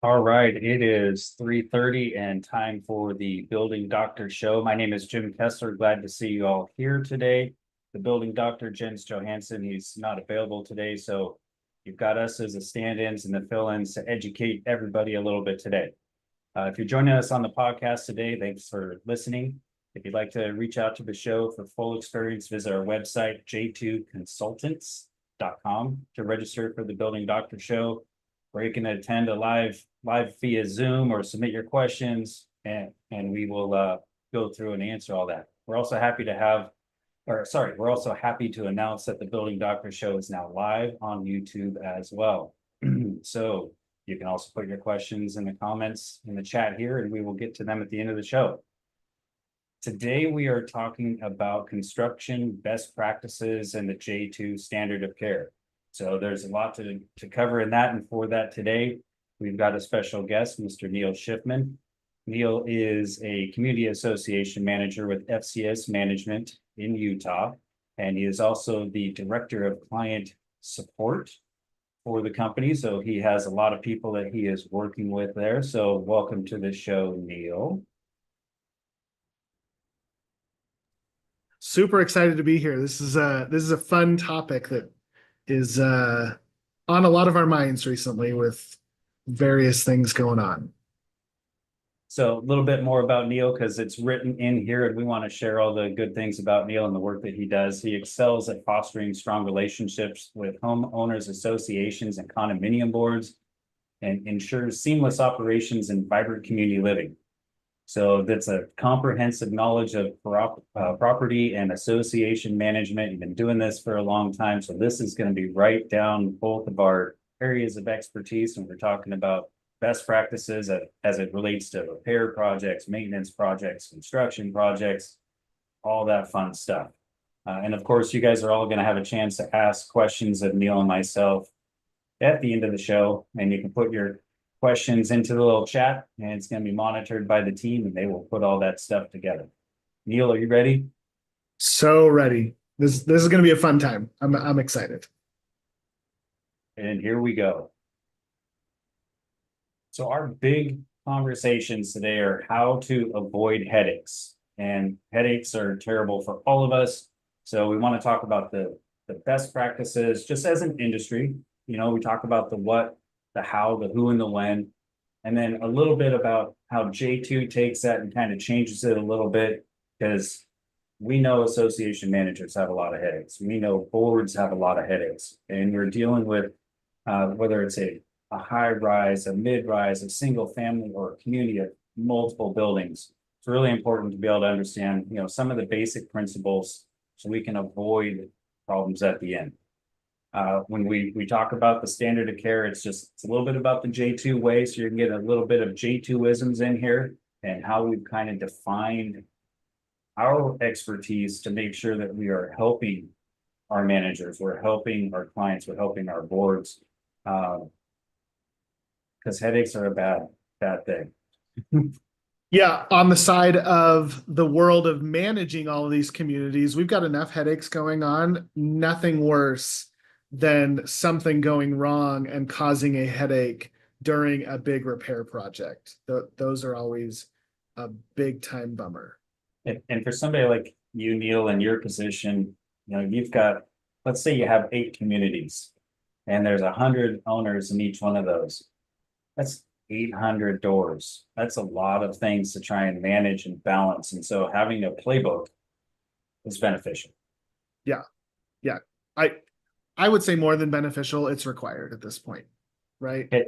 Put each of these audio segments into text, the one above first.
All right, it is 3:30 and time for the Building Doctor Show. My name is Jim Kessler. Glad to see you all here today. The Building Doctor, Jens Johansson, he's not available today, so you've got us as the stand-ins and the fill-ins to educate everybody a little bit today. If you're joining us on the podcast today, thanks for listening. If you'd like to reach out to the show for full experience, visit our website, j2consultants.com, to register for the Building Doctor Show, where you can attend a live via Zoom or submit your questions, and we will go through and answer all that. We're also happy to we're also happy to announce that the Building Doctor Show is now live on YouTube as well. So you can also put your questions in the comments in the chat here, and we will get to them at the end of the show. Today, we are talking about construction best practices and the J2 standard of care. So there's a lot to cover in that, and for that today, we've got a special guest, Mr. Neil Schiffman. Neil is a community association manager with FCS Management in Utah, and he is also the director of client support for the company. So he has a lot of people that he is working with there. So welcome to the show, Neil. Super excited to be here. This is a fun topic that is on a lot of our minds recently with various things going on. So a little bit more about Neil, because it's written in here, and we want to share all the good things about Neil and the work that he does. He excels at fostering strong relationships with homeowners associations and condominium boards, and ensures seamless operations and vibrant community living. So that's a comprehensive knowledge of property and association management. You've been doing this for a long time, so this is going to be right down both of our areas of expertise when we're talking about best practices as it relates to repair projects, maintenance projects, construction projects, all that fun stuff. And of course, you guys are all going to have a chance to ask questions of Neil and myself at the end of the show, and you can put your questions into the little chat, and it's going to be monitored by the team, and they will put all that stuff together. Neil, are you ready? So ready. This is going to be a fun time. I'm excited. And here we go. So our big conversations today are how to avoid headaches. And headaches are terrible for all of us. So we want to talk about the best practices just as an industry. You know, we talk about the what, the how, the who, and the when, and then a little bit about how J2 takes that and kind of changes it a little bit, because we know association managers have a lot of headaches. We know boards have a lot of headaches, and we're dealing with whether it's a high rise, a mid rise, a single family, or a community of multiple buildings. It's really important to be able to understand, you know, some of the basic principles so we can avoid problems at the end. When we talk about the standard of care, it's a little bit about the J2 way. So you're getting a little bit of J2isms in here and how we've kind of defined our expertise to make sure that we are helping our managers, we're helping our clients, we're helping our boards. Because headaches are a bad thing. Yeah, on the side of the world of managing all of these communities, we've got enough headaches going on. Nothing worse than something going wrong and causing a headache during a big repair project. Those are always a big time bummer. And for somebody like you, Neil, in your position, you know, you've got, let's say you have 8 communities and there's 100 owners in each one of those. That's 800 doors. That's a lot of things to try and manage and balance. And so having a playbook is beneficial. Yeah. Yeah. I would say more than beneficial, it's required at this point, right? Okay.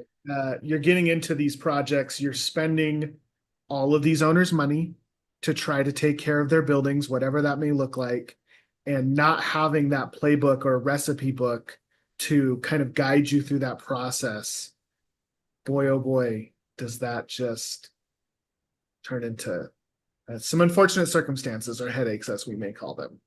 You're getting into these projects, you're spending all of these owners' money to try to take care of their buildings, whatever that may look like, and not having that playbook or recipe book to kind of guide you through that process. Boy, oh boy, does that just turn into some unfortunate circumstances or headaches, as we may call them.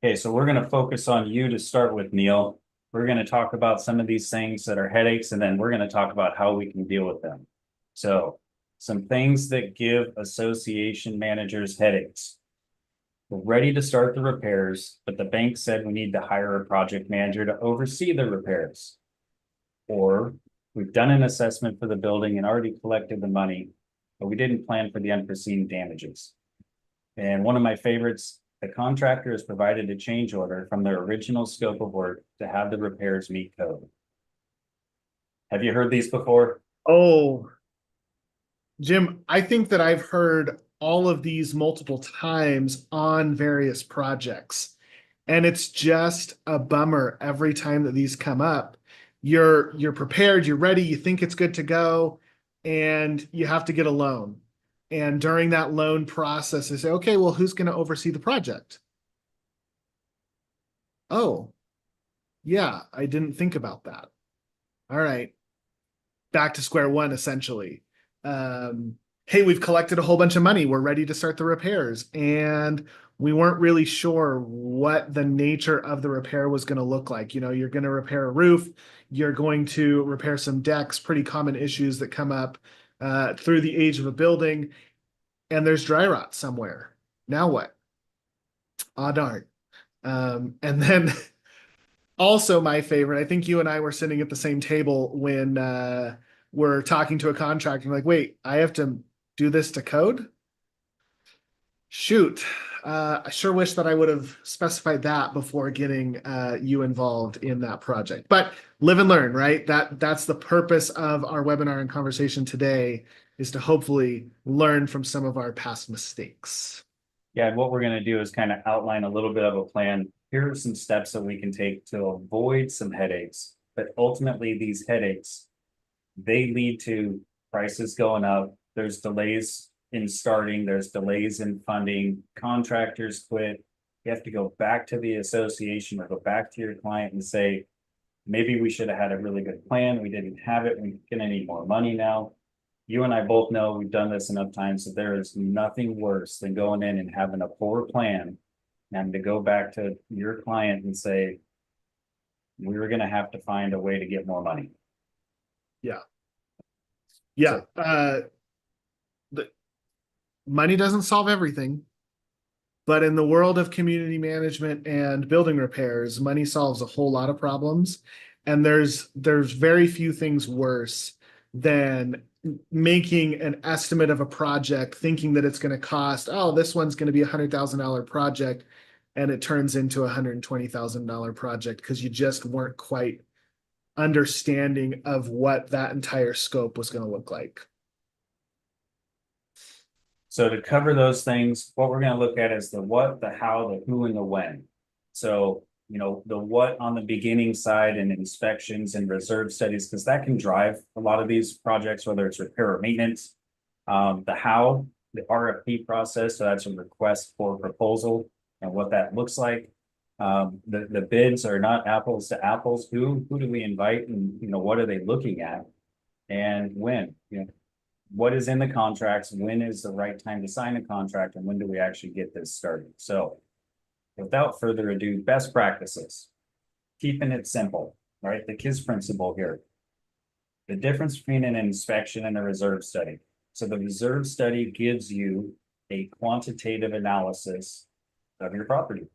Okay, so we're going to focus on you to start with, Neil. We're going to talk about some of these things that are headaches, and then we're going to talk about how we can deal with them. So some things that give association managers headaches. We're ready to start the repairs, but the bank said we need to hire a project manager to oversee the repairs. Or We've done an assessment for the building and already collected the money, but we didn't plan for the unforeseen damages. And one of my favorites, the contractor has provided a change order from their original scope of work to have the repairs meet code. Have you heard these before? Oh, Jim, I think that I've heard all of these multiple times on various projects. And it's just a bummer every time that these come up. You're prepared, you're ready, you think it's good to go, and you have to get a loan. And during that loan process, they say, okay, well, who's going to oversee the project? Oh, yeah, I didn't think about that. All right. Back to square one, essentially. Hey, we've collected a whole bunch of money. We're ready to start the repairs. And we weren't really sure what the nature of the repair was going to look like. You know, you're going to repair a roof, you're going to repair some decks, pretty common issues that come up through the age of a building. And there's dry rot somewhere. Now what? Ah, darn. And then also my favorite, I think you and I were sitting at the same table when we're talking to a contractor, like, wait, I have to do this to code? Shoot. I sure wish that I would have specified that before getting you involved in that project. But live and learn, right? That's the purpose of our webinar and conversation today, is to hopefully learn from some of our past mistakes. Yeah, and what we're going to do is kind of outline a little bit of a plan. Here are some steps that we can take to avoid some headaches. But ultimately, these headaches, they lead to prices going up. There's delays in starting, there's delays in funding, contractors quit. You have to go back to the association or go back to your client and say, maybe we should have had a really good plan. We didn't have it. We're going to need more money now. You and I both know we've done this enough times that there is nothing worse than going in and having a poor plan and having to go back to your client and say, we were going to have to find a way to get more money. Yeah. Yeah. The money doesn't solve everything, but in the world of community management and building repairs, money solves a whole lot of problems. And there's very few things worse than making an estimate of a project, thinking that it's going to cost, oh, this one's going to be $100,000 project, and it turns into a $120,000 project because you just weren't quite understanding of what that entire scope was going to look like. So to cover those things, what we're going to look at is the what, the how, the who, and the when. So, you know, the what on the beginning side and inspections and reserve studies, because that can drive a lot of these projects, whether it's repair or maintenance. The how, the RFP process, so that's a request for proposal and what that looks like. The bids are not apples to apples. Who do we invite, and you know, what are they looking at, and when? You know, what is in the contracts? When is the right time to sign a contract, and when do we actually get this started? So, without further ado, best practices, keeping it simple, right? The KISS principle here. The difference between an inspection and a reserve study. So the reserve study gives you a quantitative analysis of your property.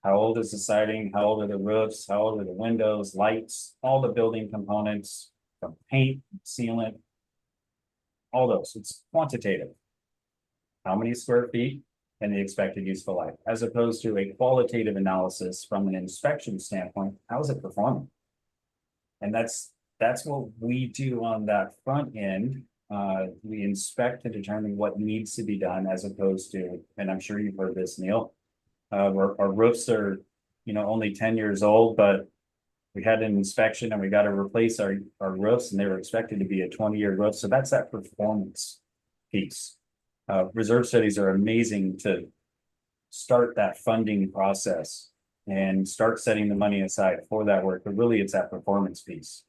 How old is the siding? How old are the roofs? How old are the windows, lights, all the building components, from paint, sealant, all those. It's quantitative. How many square feet and the expected useful life, as opposed to a qualitative analysis from an inspection standpoint. How is it performing? And that's what we do on that front end. We inspect to determine what needs to be done, as opposed to, and I'm sure you've heard this, Neil, our roofs are, you know, only 10 years old, but we had an inspection and we got to replace our roofs, and they were expected to be a 20-year roof. So that's that performance piece. Reserve studies are amazing to start that funding process and start setting the money aside for that work, but really it's that performance piece.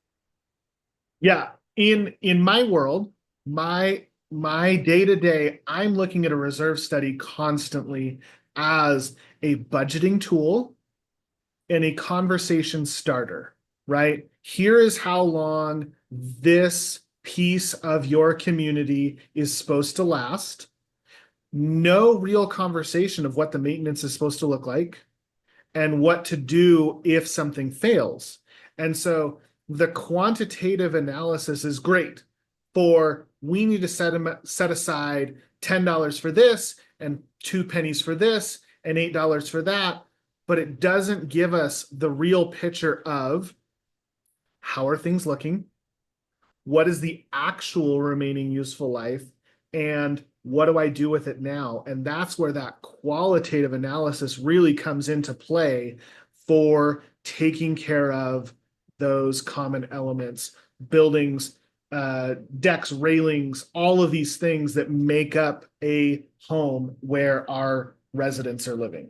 Yeah, in my world, my day-to-day, I'm looking at a reserve study constantly as a budgeting tool and a conversation starter, right? Here is how long this piece of your community is supposed to last. No real conversation of what the maintenance is supposed to look like and what to do if something fails. And so The quantitative analysis is great for we need to set aside $10 for this and 2 pennies for this and $8 for that, but it doesn't give us the real picture of how are things looking, what is the actual remaining useful life, and what do I do with it now? And that's where that qualitative analysis really comes into play for taking care of those common elements, buildings, decks, railings, all of these things that make up a home where our residents are living.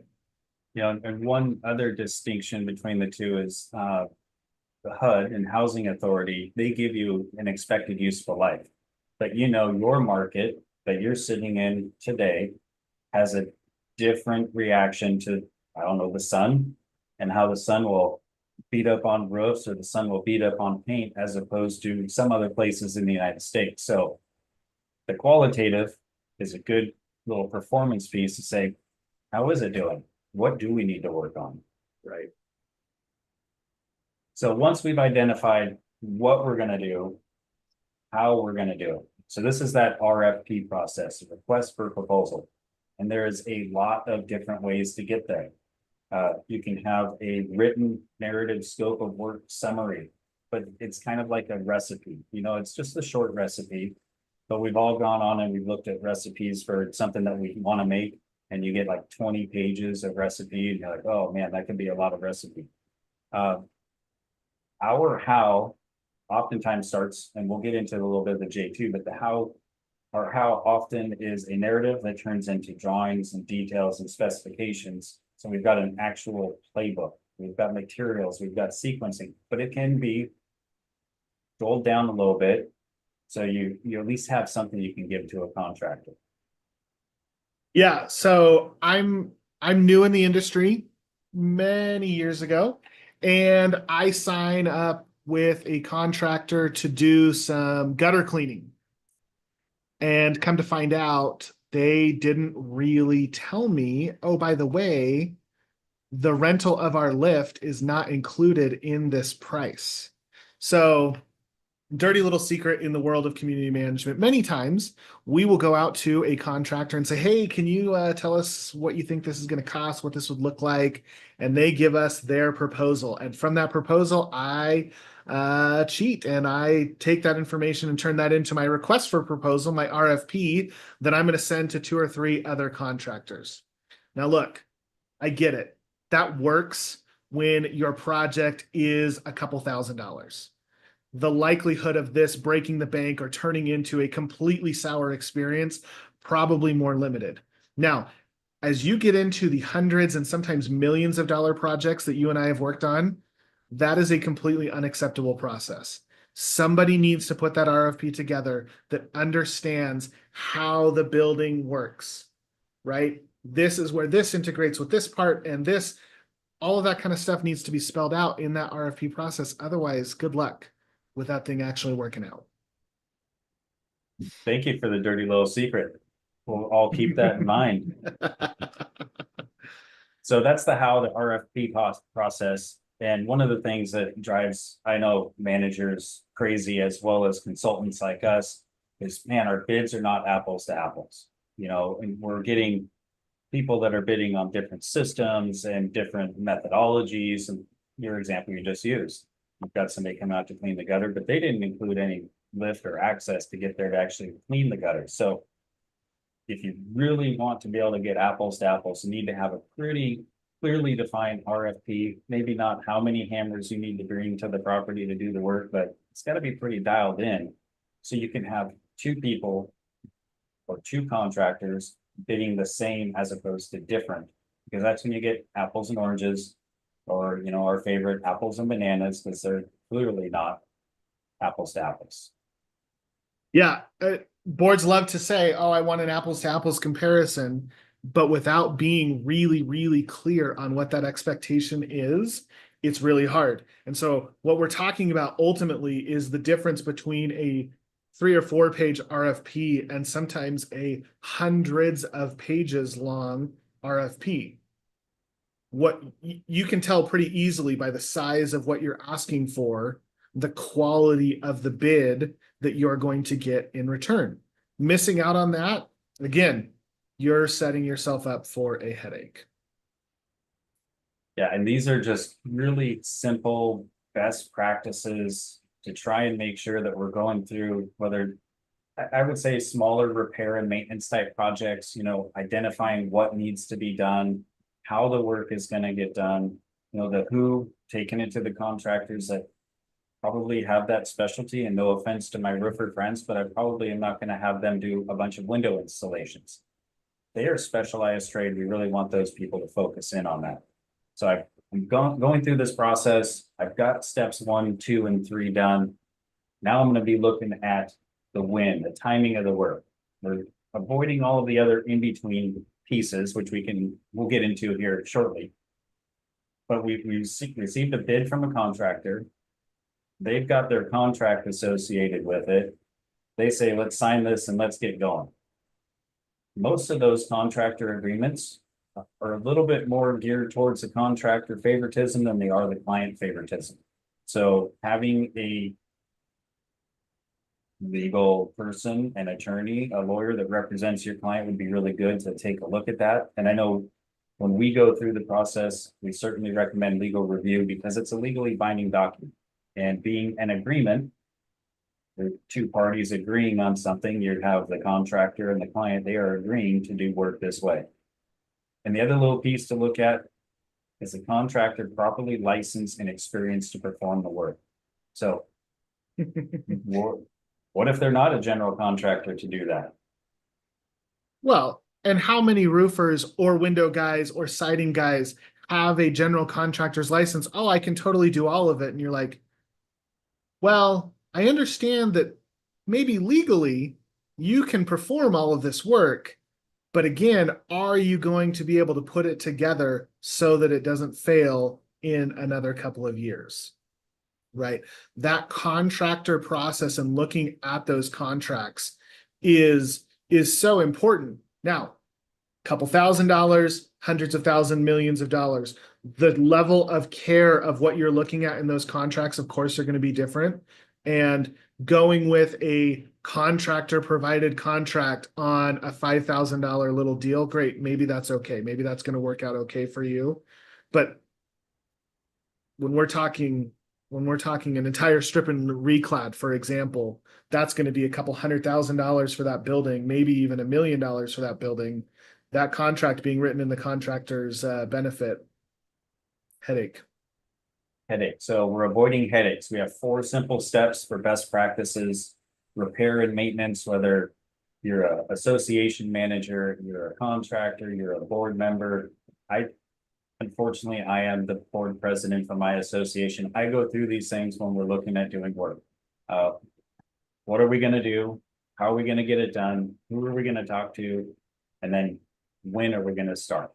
Yeah, and one other distinction between the two is the HUD and Housing Authority, they give you an expected useful life. But you know, your market that you're sitting in today has a different reaction to, I don't know, the sun and how the sun will beat up on roofs or the sun will beat up on paint as opposed to some other places in the United States. So the qualitative is a good little performance piece to say, how is it doing? What do we need to work on? Right. So once we've identified what we're gonna do, how we're gonna do it. So this is that RFP process, request for proposal. And there is a lot of different ways to get there. You can have a written narrative scope of work summary, but it's kind of like a recipe. You know, it's just a short recipe. But we've all gone on and we've looked at recipes for something that we want to make, and you get like 20 pages of recipe, and you're like, oh man, that could be a lot of recipe. Our how oftentimes starts, and we'll get into a little bit of the J2, but the how often is a narrative that turns into drawings and details and specifications. So we've got an actual playbook, we've got materials, we've got sequencing, but it can be rolled down a little bit. So you at least have something you can give to a contractor. Yeah, so I'm new in the industry many years ago, and I sign up with a contractor to do some gutter cleaning. And come to find out, they didn't really tell me, oh, by the way, the rental of our lift is not included in this price. So dirty little secret in the world of community management. Many times we will go out to a contractor and say, hey, can you tell us what you think this is going to cost, what this would look like? And they give us their proposal. And from that proposal, I cheat and I take that information and turn that into my request for proposal, my RFP, that I'm going to send to 2 or 3 other contractors. Now, look, I get it. That works when your project is a couple $1,000s. The likelihood of this breaking the bank or turning into a completely sour experience, probably more limited. Now, as you get into the hundreds and sometimes millions of dollar projects that you and I have worked on, that is a completely unacceptable process. Somebody needs to put that RFP together that understands how the building works, right? This is where this integrates with this part, and this, all of that kind of stuff needs to be spelled out in that RFP process. Otherwise, good luck with that thing actually working out. Thank you for the dirty little secret. We'll all keep that in mind. So that's the how, the RFP process. And one of the things that drives, I know, managers crazy as well as consultants like us is, man, our bids are not apples to apples. You know, and we're getting people that are bidding on different systems and different methodologies. And your example you just used, you've got somebody come out to clean the gutter, but they didn't include any lift or access to get there to actually clean the gutter. So if you really want to be able to get apples to apples, you need to have a pretty clearly defined RFP, maybe not how many hammers you need to bring to the property to do the work, but it's got to be pretty dialed in. So you can have 2 people or 2 contractors bidding the same as opposed to different, because that's when you get apples and oranges, or, you know, our favorite apples and bananas, because they're clearly not apples to apples. Yeah, boards love to say, oh, I want an apples to apples comparison, but without being really, really clear on what that expectation is, it's really hard. And so what we're talking about ultimately is the difference between a 3 or 4 page RFP and sometimes a hundreds of pages long RFP. What you can tell pretty easily by the size of what you're asking for, the quality of the bid that you're going to get in return. Missing out on that, again, you're setting yourself up for a headache. Yeah, and these are just really simple best practices to try and make sure that we're going through whether I would say smaller repair and maintenance type projects, identifying what needs to be done, how the work is going to get done, the who, taking it to the contractors that probably have that specialty. And no offense to my roofer friends, but I probably am not going to have them do a bunch of window installations. They are specialized trade. We really want those people to focus in on that. So I'm going through this process. I've got steps 1, 2, and 3 done. Now I'm going to be looking at the when, the timing of the work. We're avoiding all of the other in-between pieces, which we'll get into here shortly. But we received a bid from a contractor. They've got their contract associated with it. They say, let's sign this and let's get going. Most of those contractor agreements are a little bit more geared towards the contractor favoritism than they are the client favoritism. So having a legal person, an attorney, a lawyer that represents your client would be really good to take a look at that. And I know when we go through the process, we certainly recommend legal review because it's a legally binding document. And being an agreement, the two parties agreeing on something, you have the contractor and the client, they are agreeing to do work this way. And the other little piece to look at is the contractor properly licensed and experienced to perform the work. So what if they're not a general contractor to do that? Well, and how many roofers or window guys or siding guys have a general contractor's license? Oh, I can totally do all of it. And you're like, well, I understand that maybe legally you can perform all of this work, but again, are you going to be able to put it together so that it doesn't fail in another couple of years? Right? That contractor process and looking at those contracts is so important. Now, couple $1,000s, hundreds of thousands, millions of dollars. The level of care of what you're looking at in those contracts, of course, are going to be different. And going with a contractor provided contract on a $5,000 little deal, great. Maybe that's okay. Maybe that's going to work out okay for you. But when we're talking an entire strip and reclad, for example, that's going to be a couple $100,000 for that building, maybe even $1 million for that building. That contract being written in the contractor's benefit. Headache. So we're avoiding headaches. We have 4 simple steps for best practices, repair and maintenance, whether you're an association manager, you're a contractor, you're a board member. Unfortunately, I am the board president for my association. I go through these things when we're looking at doing work. What are we going to do? How are we going to get it done? Who are we going to talk to? And then when are we going to start?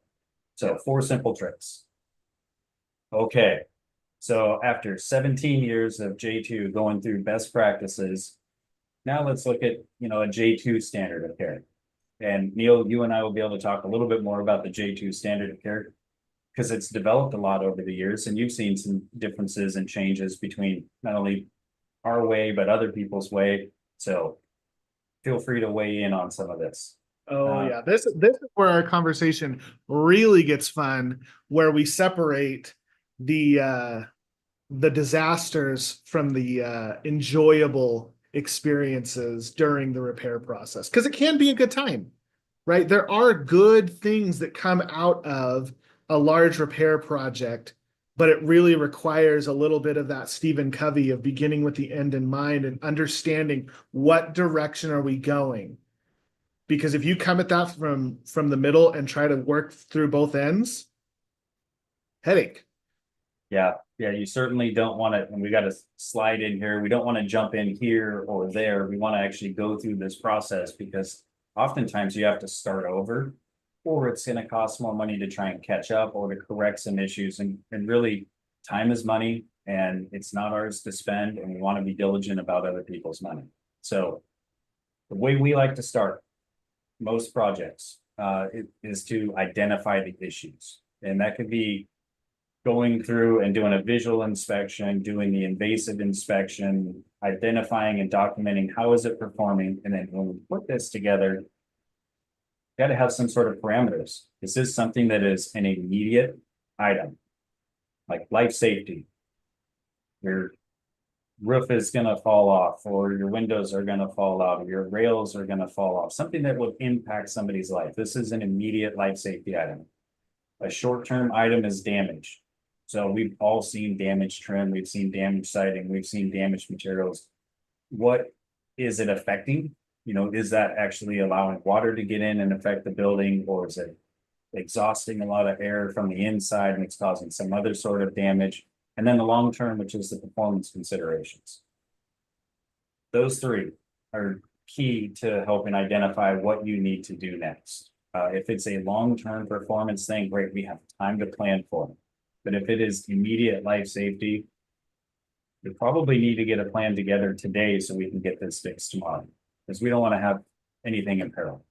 So 4 simple tricks. Okay. So after 17 years of J2 going through best practices, now let's look at, a J2 standard of care. And Neil, you and I will be able to talk a little bit more about the J2 standard of care because it's developed a lot over the years and you've seen some differences and changes between not only our way, but other people's way. So feel free to weigh in on some of this. Oh yeah, this is where our conversation really gets fun, where we separate the disasters from the enjoyable experiences during the repair process, because it can be a good time, right? There are good things that come out of a large repair project, but it really requires a little bit of that Stephen Covey of beginning with the end in mind and understanding what direction are we going. Because if you come at that from the middle and try to work through both ends, headache. Yeah, you certainly don't want to, and we got to slide in here. We don't want to jump in here or there. We want to actually go through this process because oftentimes you have to start over, or it's going to cost more money to try and catch up or to correct some issues. And really, time is money and it's not ours to spend, and we want to be diligent about other people's money. So the way we like to start most projects is to identify the issues. And that could be going through and doing a visual inspection, doing the invasive inspection, identifying and documenting how is it performing, and then when we put this together, got to have some sort of parameters. This is something that is an immediate item, like life safety. Your roof is going to fall off, or your windows are going to fall out, or your rails are going to fall off, something that will impact somebody's life. This is an immediate life safety item. A short-term item is damage. So we've all seen damaged trim, we've seen damaged siding, we've seen damaged materials. What is it affecting? You know, is that actually allowing water to get in and affect the building, or is it exhausting a lot of air from the inside and it's causing some other sort of damage? And then the long term, which is the performance considerations. Those three are key to helping identify what you need to do next. If it's a long-term performance thing, great, we have time to plan for it. But if it is immediate life safety, we probably need to get a plan together today so we can get this fixed tomorrow, because we don't want to have anything in peril.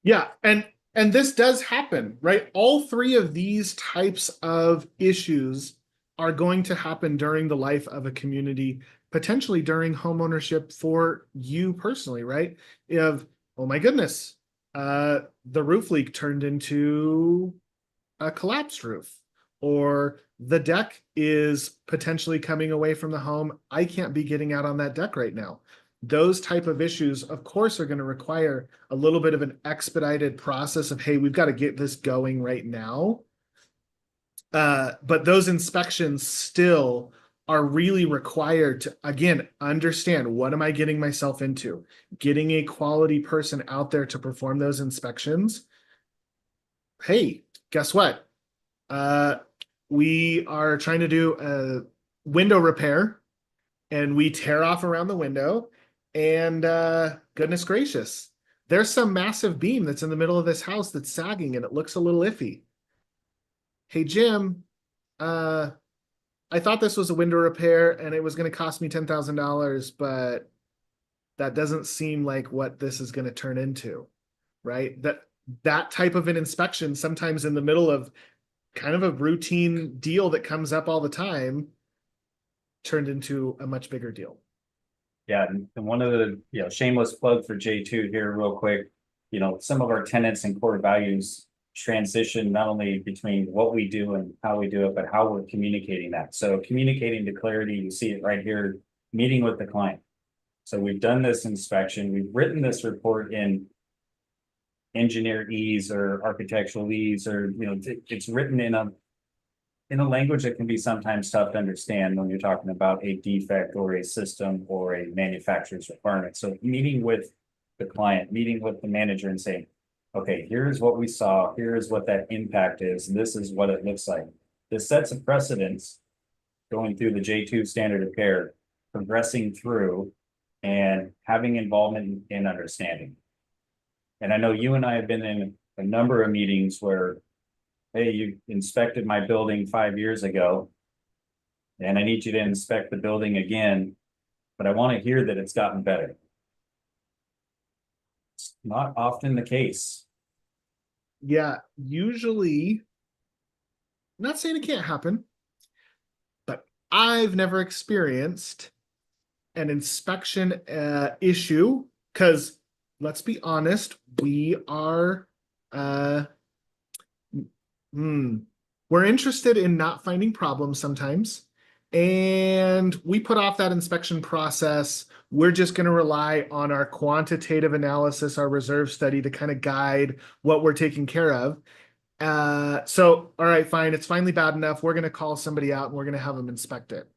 Yeah, and this does happen, right? All three of these types of issues are going to happen during the life of a community, potentially during homeownership for you personally, right? If, oh my goodness, the roof leak turned into a collapsed roof, or the deck is potentially coming away from the home. I can't be getting out on that deck right now. Those type of issues, of course, are going to require a little bit of an expedited process of, hey, we've got to get this going right now. But those inspections still are really required to, again, understand what am I getting myself into? Getting a quality person out there to perform those inspections. Hey, guess what? We are trying to do a window repair and we tear off around the window, and goodness gracious, there's some massive beam that's in the middle of this house that's sagging and it looks a little iffy. Hey, Jim, I thought this was a window repair and it was going to cost me $10,000, but that doesn't seem like what this is going to turn into, right? That type of an inspection, sometimes in the middle of kind of a routine deal that comes up all the time, turned into a much bigger deal. Yeah, and one of the, shameless plug for J2 here real quick, some of our tenets and core values transition not only between what we do and how we do it, but how we're communicating that. So communicating to clarity, you see it right here, meeting with the client. So we've done this inspection, we've written this report in engineer ease or architectural ease, or it's written in a language that can be sometimes tough to understand when you're talking about a defect or a system or a manufacturer's requirement. So meeting with the client, meeting with the manager and saying, okay, here's what we saw, here's what that impact is, and this is what it looks like. This sets a precedence going through the J2 standard of care, progressing through and having involvement and understanding. And I know you and I have been in a number of meetings where, hey, you inspected my building 5 years ago, and I need you to inspect the building again, but I want to hear that it's gotten better. It's not often the case. Yeah, usually, I'm not saying it can't happen, but I've never experienced an inspection issue, because let's be honest, we are we're interested in not finding problems sometimes, and we put off that inspection process. We're just going to rely on our quantitative analysis, our reserve study, to kind of guide what we're taking care of. So, all right, fine, it's finally bad enough. We're going to call somebody out and we're going to have them inspect it.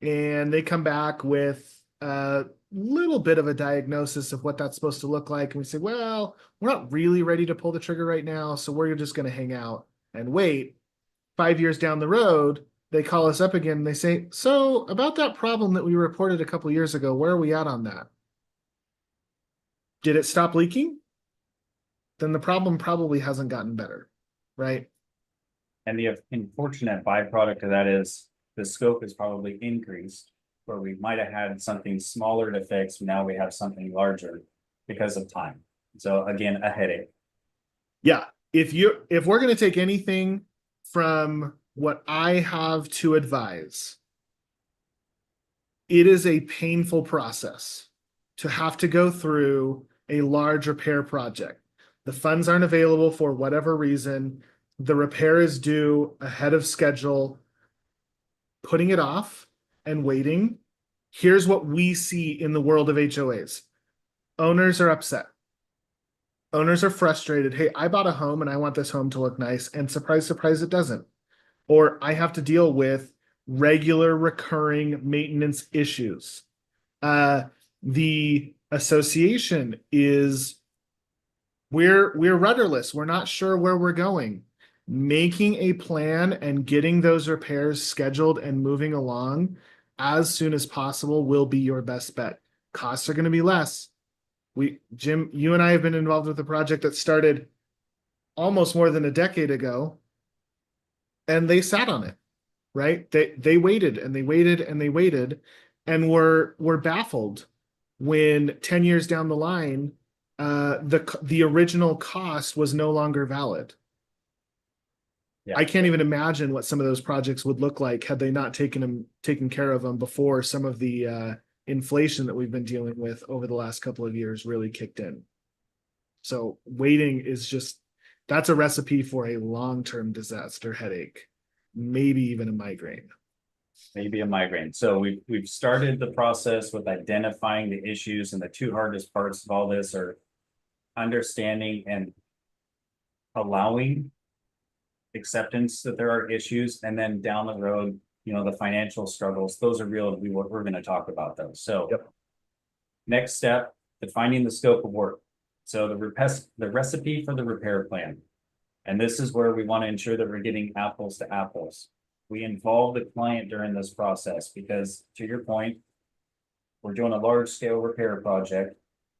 And they come back with a little bit of a diagnosis of what that's supposed to look like. And we say, well, we're not really ready to pull the trigger right now, so we're just going to hang out and wait. 5 years down the road, they call us up again and they say, so about that problem that we reported a couple years ago, where are we at on that? Did it stop leaking? Then the problem probably hasn't gotten better, right? And the unfortunate byproduct of that is the scope is probably increased, where we might have had something smaller to fix. Now we have something larger because of time. So again, a headache. Yeah. If we're going to take anything from what I have to advise, it is a painful process to have to go through a large repair project. The funds aren't available for whatever reason. The repair is due ahead of schedule. Putting it off and waiting. Here's what we see in the world of HOAs. Owners are upset. Owners are frustrated. Hey, I bought a home and I want this home to look nice. And surprise, surprise, it doesn't. Or I have to deal with regular recurring maintenance issues. The association is we're rudderless. We're not sure where we're going. Making a plan and getting those repairs scheduled and moving along as soon as possible will be your best bet. Costs are going to be less. Jim, you and I have been involved with a project that started almost more than a decade ago, and they sat on it, right? They waited and they waited and they waited, and were baffled when 10 years down the line, the original cost was no longer valid. Yeah. I can't even imagine what some of those projects would look like had they not taken care of them before some of the inflation that we've been dealing with over the last couple of years really kicked in. So waiting is that's a recipe for a long-term disaster headache, maybe even a migraine. Maybe a migraine. So we've started the process with identifying the issues, and the two hardest parts of all this are understanding and allowing acceptance that there are issues, and then down the road, the financial struggles. Those are real. We're going to talk about those. So Yep. Next step, defining the scope of work. So the recipe for the repair plan. And this is where we want to ensure that we're getting apples to apples. We involve the client during this process because, to your point, we're doing a large scale repair project.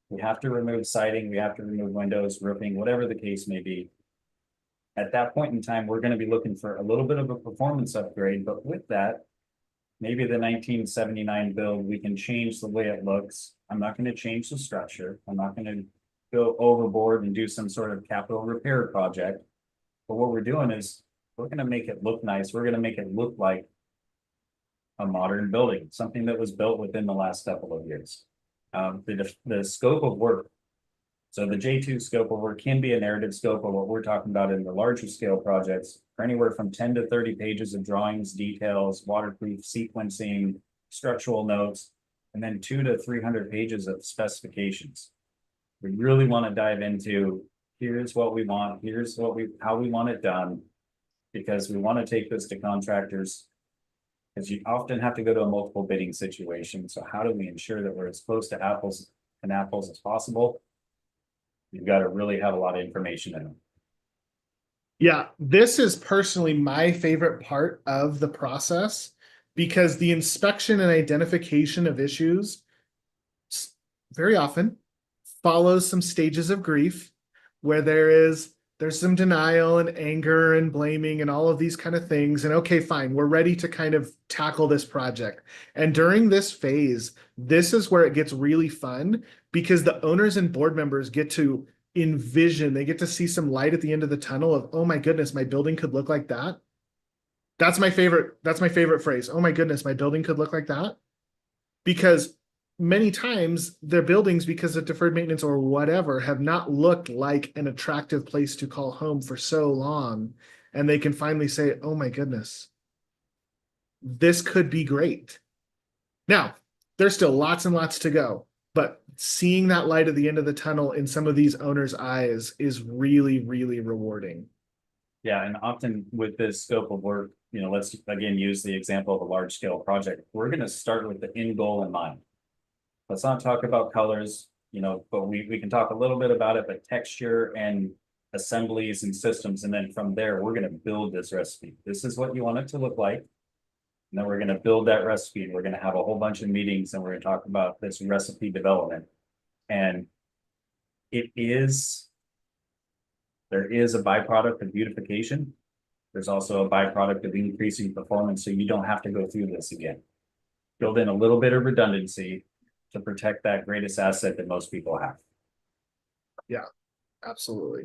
We have to remove siding, we have to remove windows, roofing, whatever the case may be. At that point in time, we're going to be looking for a little bit of a performance upgrade, but with that, maybe the 1979 build, we can change the way it looks. I'm not going to change the structure. I'm not going to go overboard and do some sort of capital repair project. But what we're doing is we're going to make it look nice. We're going to make it look like a modern building, something that was built within the last couple of years. The scope of work. So the J2 scope of work can be a narrative scope of what we're talking about in the larger scale projects, for anywhere from 10 to 30 pages of drawings, details, waterproof sequencing, structural notes, and then 200 to 300 pages of specifications. We really want to dive into, here's what we want, here's how we want it done, because we want to take this to contractors, because you often have to go to a multiple bidding situation. So how do we ensure that we're as close to apples as possible? You've got to really have a lot of information in them. Yeah, this is personally my favorite part of the process because the inspection and identification of issues very often follows some stages of grief where there's some denial and anger and blaming and all of these kind of things. And okay, fine, we're ready to kind of tackle this project. And during this phase, this is where it gets really fun because the owners and board members get to envision, they get to see some light at the end of the tunnel of, oh my goodness, my building could look like that. That's my favorite phrase. Oh my goodness, my building could look like that. Because many times their buildings, because of deferred maintenance or whatever, have not looked like an attractive place to call home for so long. And they can finally say, oh my goodness, this could be great. Now, there's still lots and lots to go, but seeing that light at the end of the tunnel in some of these owners' eyes is really, really rewarding. Yeah, and often with this scope of work, let's again use the example of a large scale project. We're going to start with the end goal in mind. Let's not talk about colors, but we can talk a little bit about it, but texture and assemblies and systems. And then from there, we're going to build this recipe. This is what you want it to look like. And then we're going to build that recipe. We're going to have a whole bunch of meetings and we're going to talk about this recipe development. And there is a byproduct of beautification. There's also a byproduct of increasing performance. So you don't have to go through this again. Build in a little bit of redundancy to protect that greatest asset that most people have. Yeah, absolutely.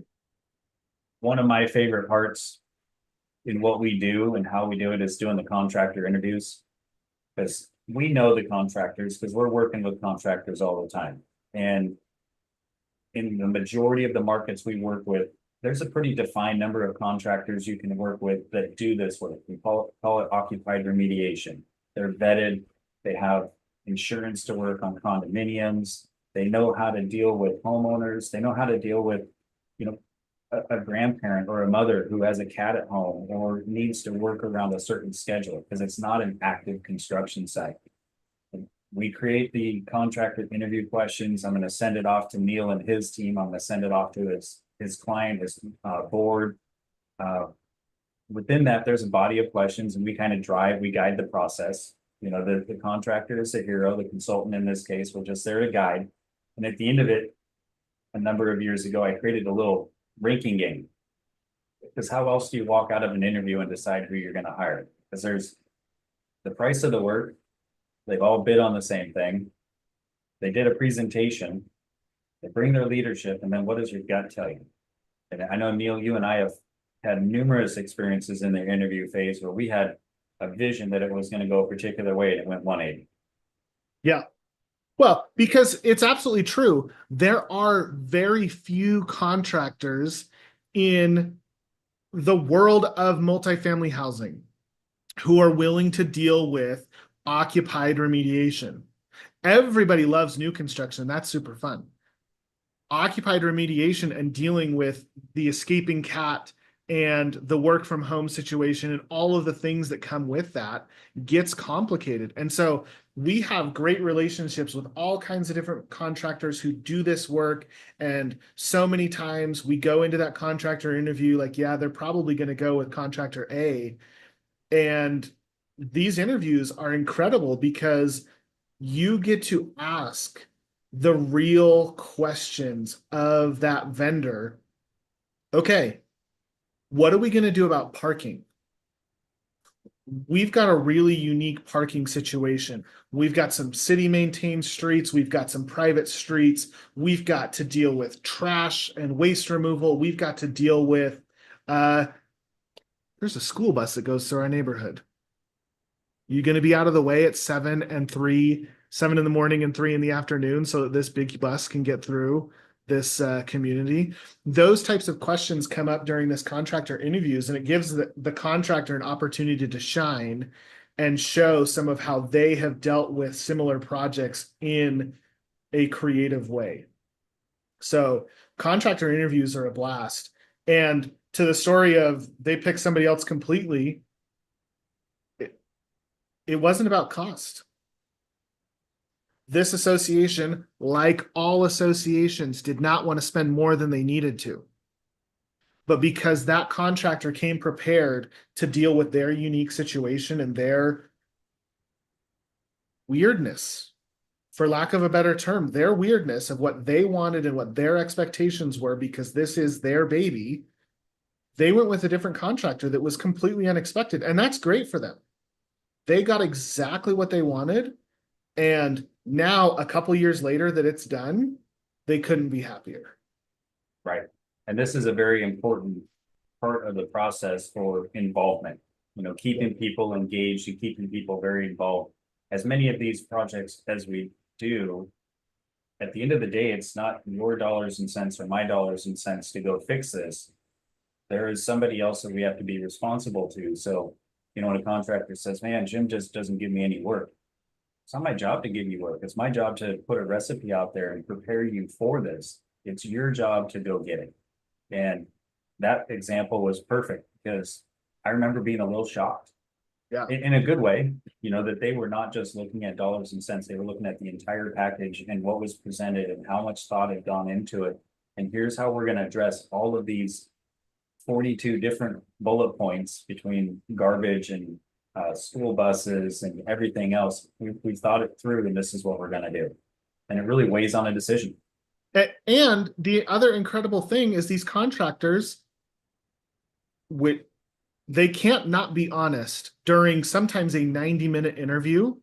One of my favorite parts, in what we do and how we do it is doing the contractor interviews. Because we know the contractors, because we're working with contractors all the time. And in the majority of the markets we work with, there's a pretty defined number of contractors you can work with that do this work. We call it occupied remediation. They're vetted, they have insurance to work on condominiums, they know how to deal with homeowners, they know how to deal with, you know, a grandparent or a mother who has a cat at home or needs to work around a certain schedule because it's not an active construction site. We create the contractor interview questions. I'm going to send it off to Neil and his team. I'm going to send it off to his client, his board. Within that, there's a body of questions, and we kind of we guide the process. You know, the contractor is the hero, the consultant in this case, we're just there to guide. And at the end of it, a number of years ago, I created a little ranking game. Because how else do you walk out of an interview and decide who you're going to hire? Because there's the price of the work. They've all bid on the same thing. They did a presentation. They bring their leadership, and then what does your gut tell you? And I know, Neil, you and I have had numerous experiences in the interview phase where we had a vision that it was going to go a particular way and it went 180. Yeah. Well, because it's absolutely true. There are very few contractors in the world of multifamily housing who are willing to deal with occupied remediation. Everybody loves new construction. That's super fun. Occupied remediation and dealing with the escaping cat and the work from home situation and all of the things that come with that gets complicated. And so we have great relationships with all kinds of different contractors who do this work. And so many times we go into that contractor interview like, yeah, they're probably going to go with contractor A. And these interviews are incredible because you get to ask the real questions of that vendor. Okay, what are we going to do about parking? We've got a really unique parking situation. We've got some city maintained streets. We've got some private streets. We've got to deal with trash and waste removal. We've got to deal with, there's a school bus that goes through our neighborhood. You're going to be out of the way at 7 in the morning and 3 in the afternoon so that this big bus can get through this community. Those types of questions come up during this contractor interviews, and it gives the contractor an opportunity to shine and show some of how they have dealt with similar projects in a creative way. So contractor interviews are a blast. And to the story of they pick somebody else completely, it wasn't about cost. This association, like all associations, did not want to spend more than they needed to. But because that contractor came prepared to deal with their unique situation and their weirdness, for lack of a better term, their weirdness of what they wanted and what their expectations were, because this is their baby, they went with a different contractor that was completely unexpected. And that's great for them. They got exactly what they wanted. And now, a couple years later that it's done, they couldn't be happier. Right. And this is a very important part of the process for involvement, you know, keeping people engaged and keeping people very involved. As many of these projects as we do, at the end of the day, it's not your dollars and cents or my dollars and cents to go fix this. There is somebody else that we have to be responsible to. So, you know, when a contractor says, man, Jim just doesn't give me any work. It's not my job to give you work. It's my job to put a recipe out there and prepare you for this. It's your job to go get it. And that example was perfect because I remember being a little shocked. Yeah. In a good way, you know, that they were not just looking at dollars and cents. They were looking at the entire package and what was presented and how much thought had gone into it. And here's how we're going to address all of these 42 different bullet points between garbage and school buses and everything else. We've thought it through, and this is what we're going to do. And it really weighs on a decision. And the other incredible thing is these contractors, they can't not be honest during sometimes a 90-minute interview.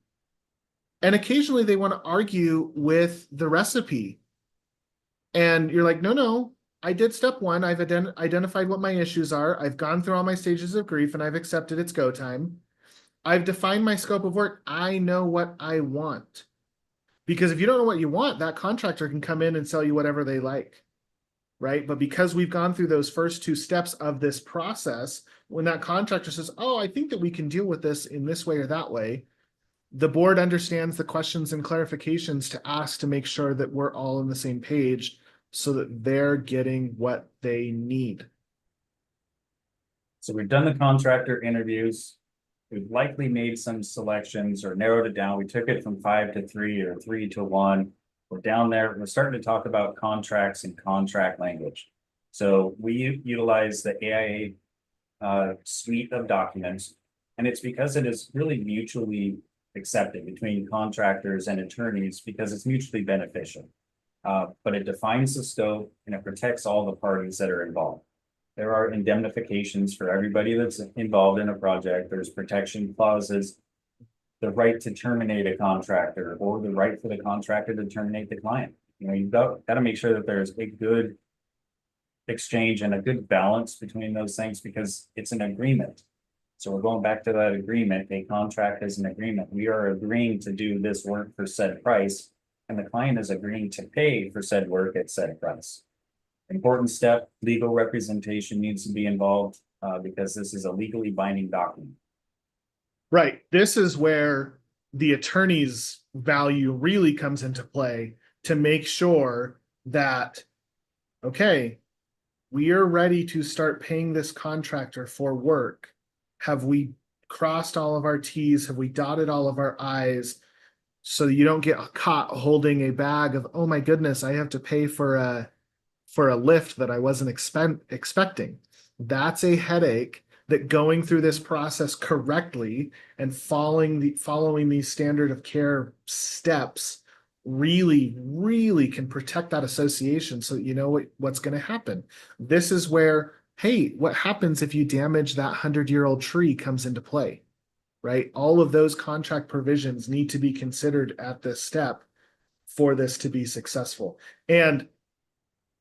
And occasionally they want to argue with the recipe. And you're like, no, I did step one. I've identified what my issues are. I've gone through all my stages of grief and I've accepted it's go time. I've defined my scope of work. I know what I want. Because if you don't know what you want, that contractor can come in and sell you whatever they like. Right? But because we've gone through those first two steps of this process, when that contractor says, oh, I think that we can deal with this in this way or that way, the board understands the questions and clarifications to ask to make sure that we're all on the same page so that they're getting what they need. So we've done the contractor interviews. We've likely made some selections or narrowed it down. We took it from 5 to 3 or 3 to 1. We're down there. We're starting to talk about contracts and contract language. So we utilize the AIA suite of documents, and it's because it is really mutually accepted between contractors and attorneys because it's mutually beneficial. But it defines the scope and it protects all the parties that are involved. There are indemnifications for everybody that's involved in a project. There's protection clauses, the right to terminate a contractor or the right for the contractor to terminate the client. You know, you've got to make sure that there's a good exchange and a good balance between those things because it's an agreement. So we're going back to that agreement. A contract is an agreement. We are agreeing to do this work for said price, and the client is agreeing to pay for said work at said price. Important step, legal representation needs to be involved because this is a legally binding document. Right. This is where the attorney's value really comes into play to make sure that, okay, we are ready to start paying this contractor for work. Have we crossed all of our T's? Have we dotted all of our I's? So you don't get caught holding a bag of, oh my goodness, I have to pay for a lift that I wasn't expecting. That's a headache that going through this process correctly and following these standard of care steps really can protect that association so that you know what's going to happen. This is where, hey, what happens if you damage that 100-year-old tree comes into play, right? All of those contract provisions need to be considered at this step for this to be successful. And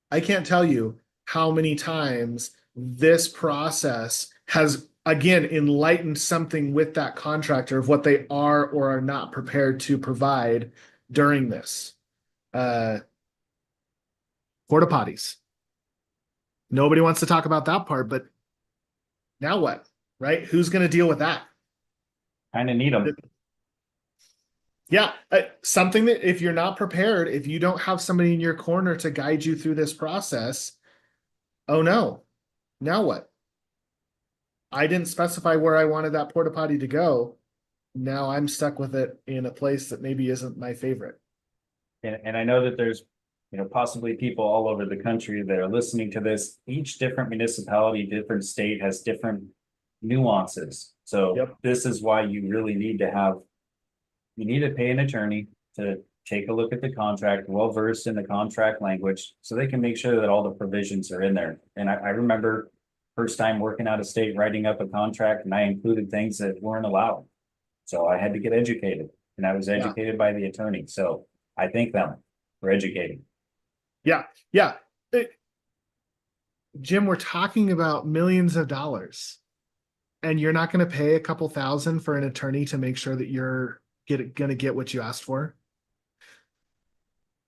I can't tell you how many times this process has, again, enlightened something with that contractor of what they are or are not prepared to provide during this. Porta potties. Nobody wants to talk about that part, but now what, right? Who's going to deal with that? Kind of need them. Yeah, something that if you're not prepared, if you don't have somebody in your corner to guide you through this process, oh no, now what? I didn't specify where I wanted that porta potty to go. Now I'm stuck with it in a place that maybe isn't my favorite. And I know that there's, you know, possibly people all over the country that are listening to this. Each different municipality, different state has different nuances. So Yep. This is why you really need to have, you need to pay an attorney to take a look at the contract, well versed in the contract language, so they can make sure that all the provisions are in there. And I remember first time working out of state, writing up a contract, and I included things that weren't allowed. So I had to get educated, and I was educated by the attorney. So I thank them for educating. Yeah. Jim, we're talking about millions of dollars, and you're not going to pay a couple thousand for an attorney to make sure that you're going to get what you asked for.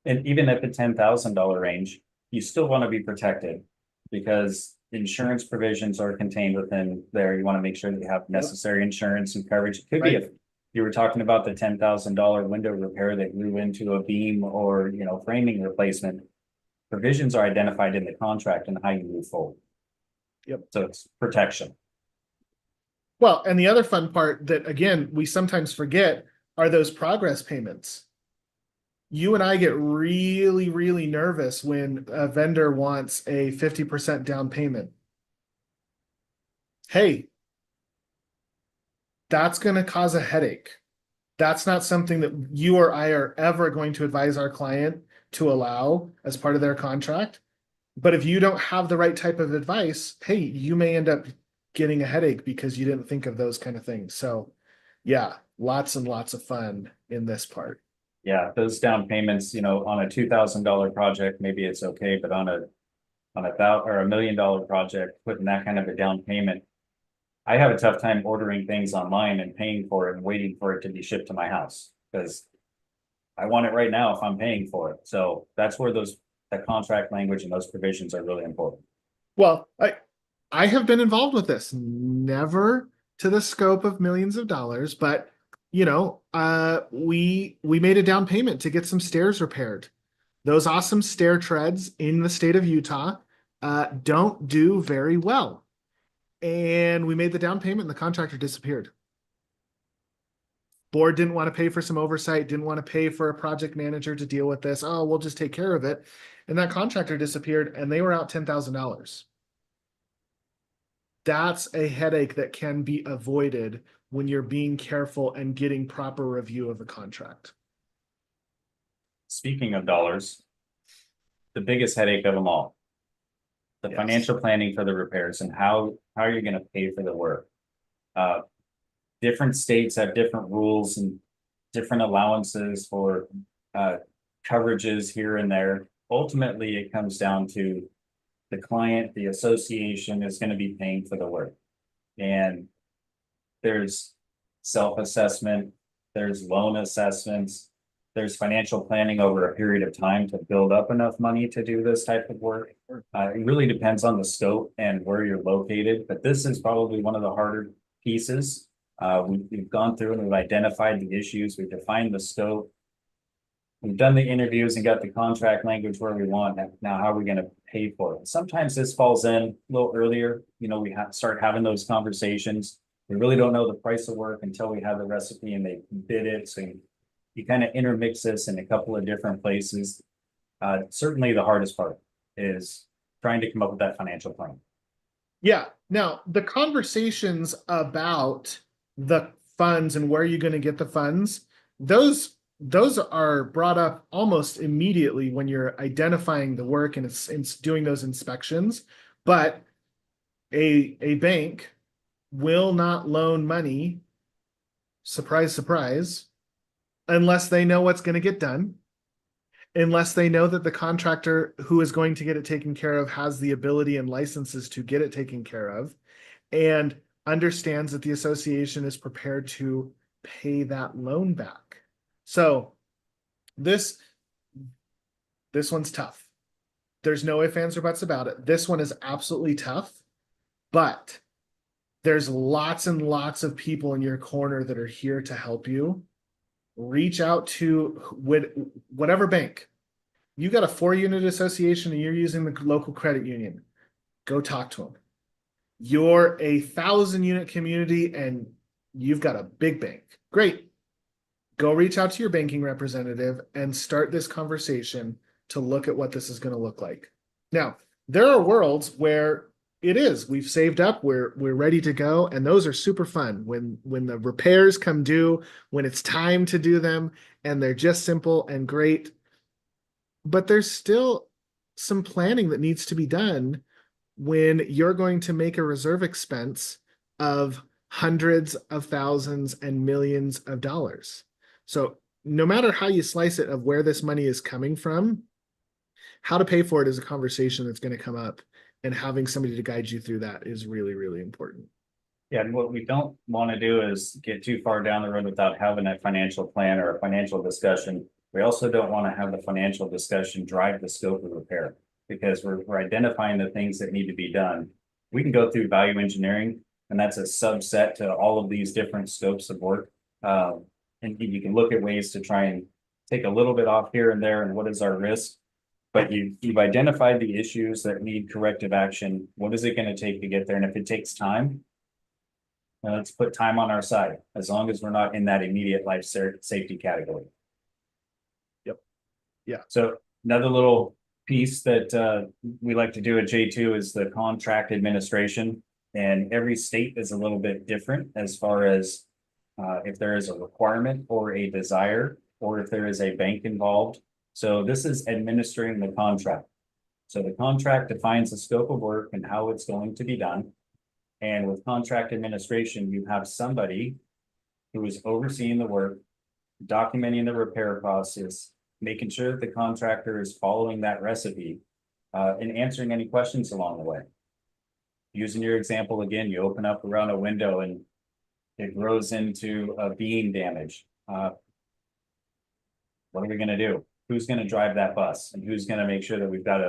And even at the $10,000 range, you still want to be protected because insurance provisions are contained within there. You want to make sure that you have necessary insurance and coverage. It could be if you were talking about the $10,000 window repair that grew into a beam or, you know, framing replacement. Provisions are identified in the contract and how you move forward. Yep. So it's protection. Well, and the other fun part that, again, we sometimes forget are those progress payments. You and I get really nervous when a vendor wants a 50% down payment. Hey, that's going to cause a headache. That's not something that you or I are ever going to advise our client to allow as part of their contract. But if you don't have the right type of advice, hey, you may end up getting a headache because you didn't think of those kind of things. So yeah, lots and lots of fun in this part. Yeah, those down payments, you know, on a $2,000 project, maybe it's okay, but on a on $1 million project, putting that kind of a down payment. I have a tough time ordering things online and paying for it and waiting for it to be shipped to my house, because I want it right now if I'm paying for it. So that's where the contract language and those provisions are really important. Well, I have been involved with this, never to the scope of millions of dollars, but we made a down payment to get some stairs repaired. Those awesome stair treads in the state of Utah don't do very well. And we made the down payment and the contractor disappeared. Board didn't want to pay for some oversight, didn't want to pay for a project manager to deal with this. Oh, we'll just take care of it. And that contractor disappeared and they were out $10,000. That's a headache that can be avoided when you're being careful and getting proper review of the contract. Speaking of dollars, the biggest headache of them all, the Yes. financial planning for the repairs and how are you going to pay for the work? Different states have different rules and different allowances for coverages here and there. Ultimately, it comes down to the client, the association is going to be paying for the work. And there's self-assessment, there's loan assessments, there's financial planning over a period of time to build up enough money to do this type of work. It really depends on the scope and where you're located, but this is probably one of the harder pieces. We've gone through and we've identified the issues, we've defined the scope. We've done the interviews and got the contract language where we want. Now, how are we going to pay for it? Sometimes this falls in a little earlier. We have to start having those conversations. We really don't know the price of work until we have the recipe and they bid it. So you kind of intermix this in a couple of different places. Certainly the hardest part is trying to come up with that financial plan. Yeah. Now, the conversations about the funds and where you're going to get the funds, those are brought up almost immediately when you're identifying the work and it's doing those inspections. But a bank will not loan money, surprise, surprise, unless they know what's going to get done, unless they know that the contractor who is going to get it taken care of has the ability and licenses to get it taken care of, and understands that the association is prepared to pay that loan back. So this one's tough. There's no ifs, ands, or buts about it. This one is absolutely tough, but there's lots and lots of people in your corner that are here to help you. Reach out to whatever bank. You got a 4-unit association and you're using the local credit union. Go talk to them. You're a 1,000-unit community and you've got a big bank. Great. Go reach out to your banking representative and start this conversation to look at what this is going to look like. Now, there are worlds where we've saved up, we're ready to go, and those are super fun when the repairs come due, when it's time to do them, and they're just simple and great. But there's still some planning that needs to be done when you're going to make a reserve expense of hundreds of thousands and millions of dollars. So no matter how you slice it of where this money is coming from, how to pay for it is a conversation that's going to come up, and having somebody to guide you through that is really, really important. Yeah, and what we don't want to do is get too far down the road without having a financial plan or a financial discussion. We also don't want to have the financial discussion drive the scope of repair, because we're identifying the things that need to be done. We can go through value engineering, and that's a subset to all of these different scopes of work. And you can look at ways to try and take a little bit off here and there, and what is our risk. But you've identified the issues that need corrective action. What is it going to take to get there? And if it takes time, let's put time on our side, as long as we're not in that immediate life safety category. Yep. Yeah. So another little piece that we like to do at J2 is the contract administration. And every state is a little bit different as far as if there is a requirement or a desire, or if there is a bank involved. So this is administering the contract. So the contract defines the scope of work and how it's going to be done. And with contract administration, you have somebody who is overseeing the work, documenting the repair process, making sure that the contractor is following that recipe. and answering any questions along the way. Using your example again, you open up around a window and it grows into a beam damage. What are we gonna do? Who's gonna drive that bus? And who's gonna make sure that we've got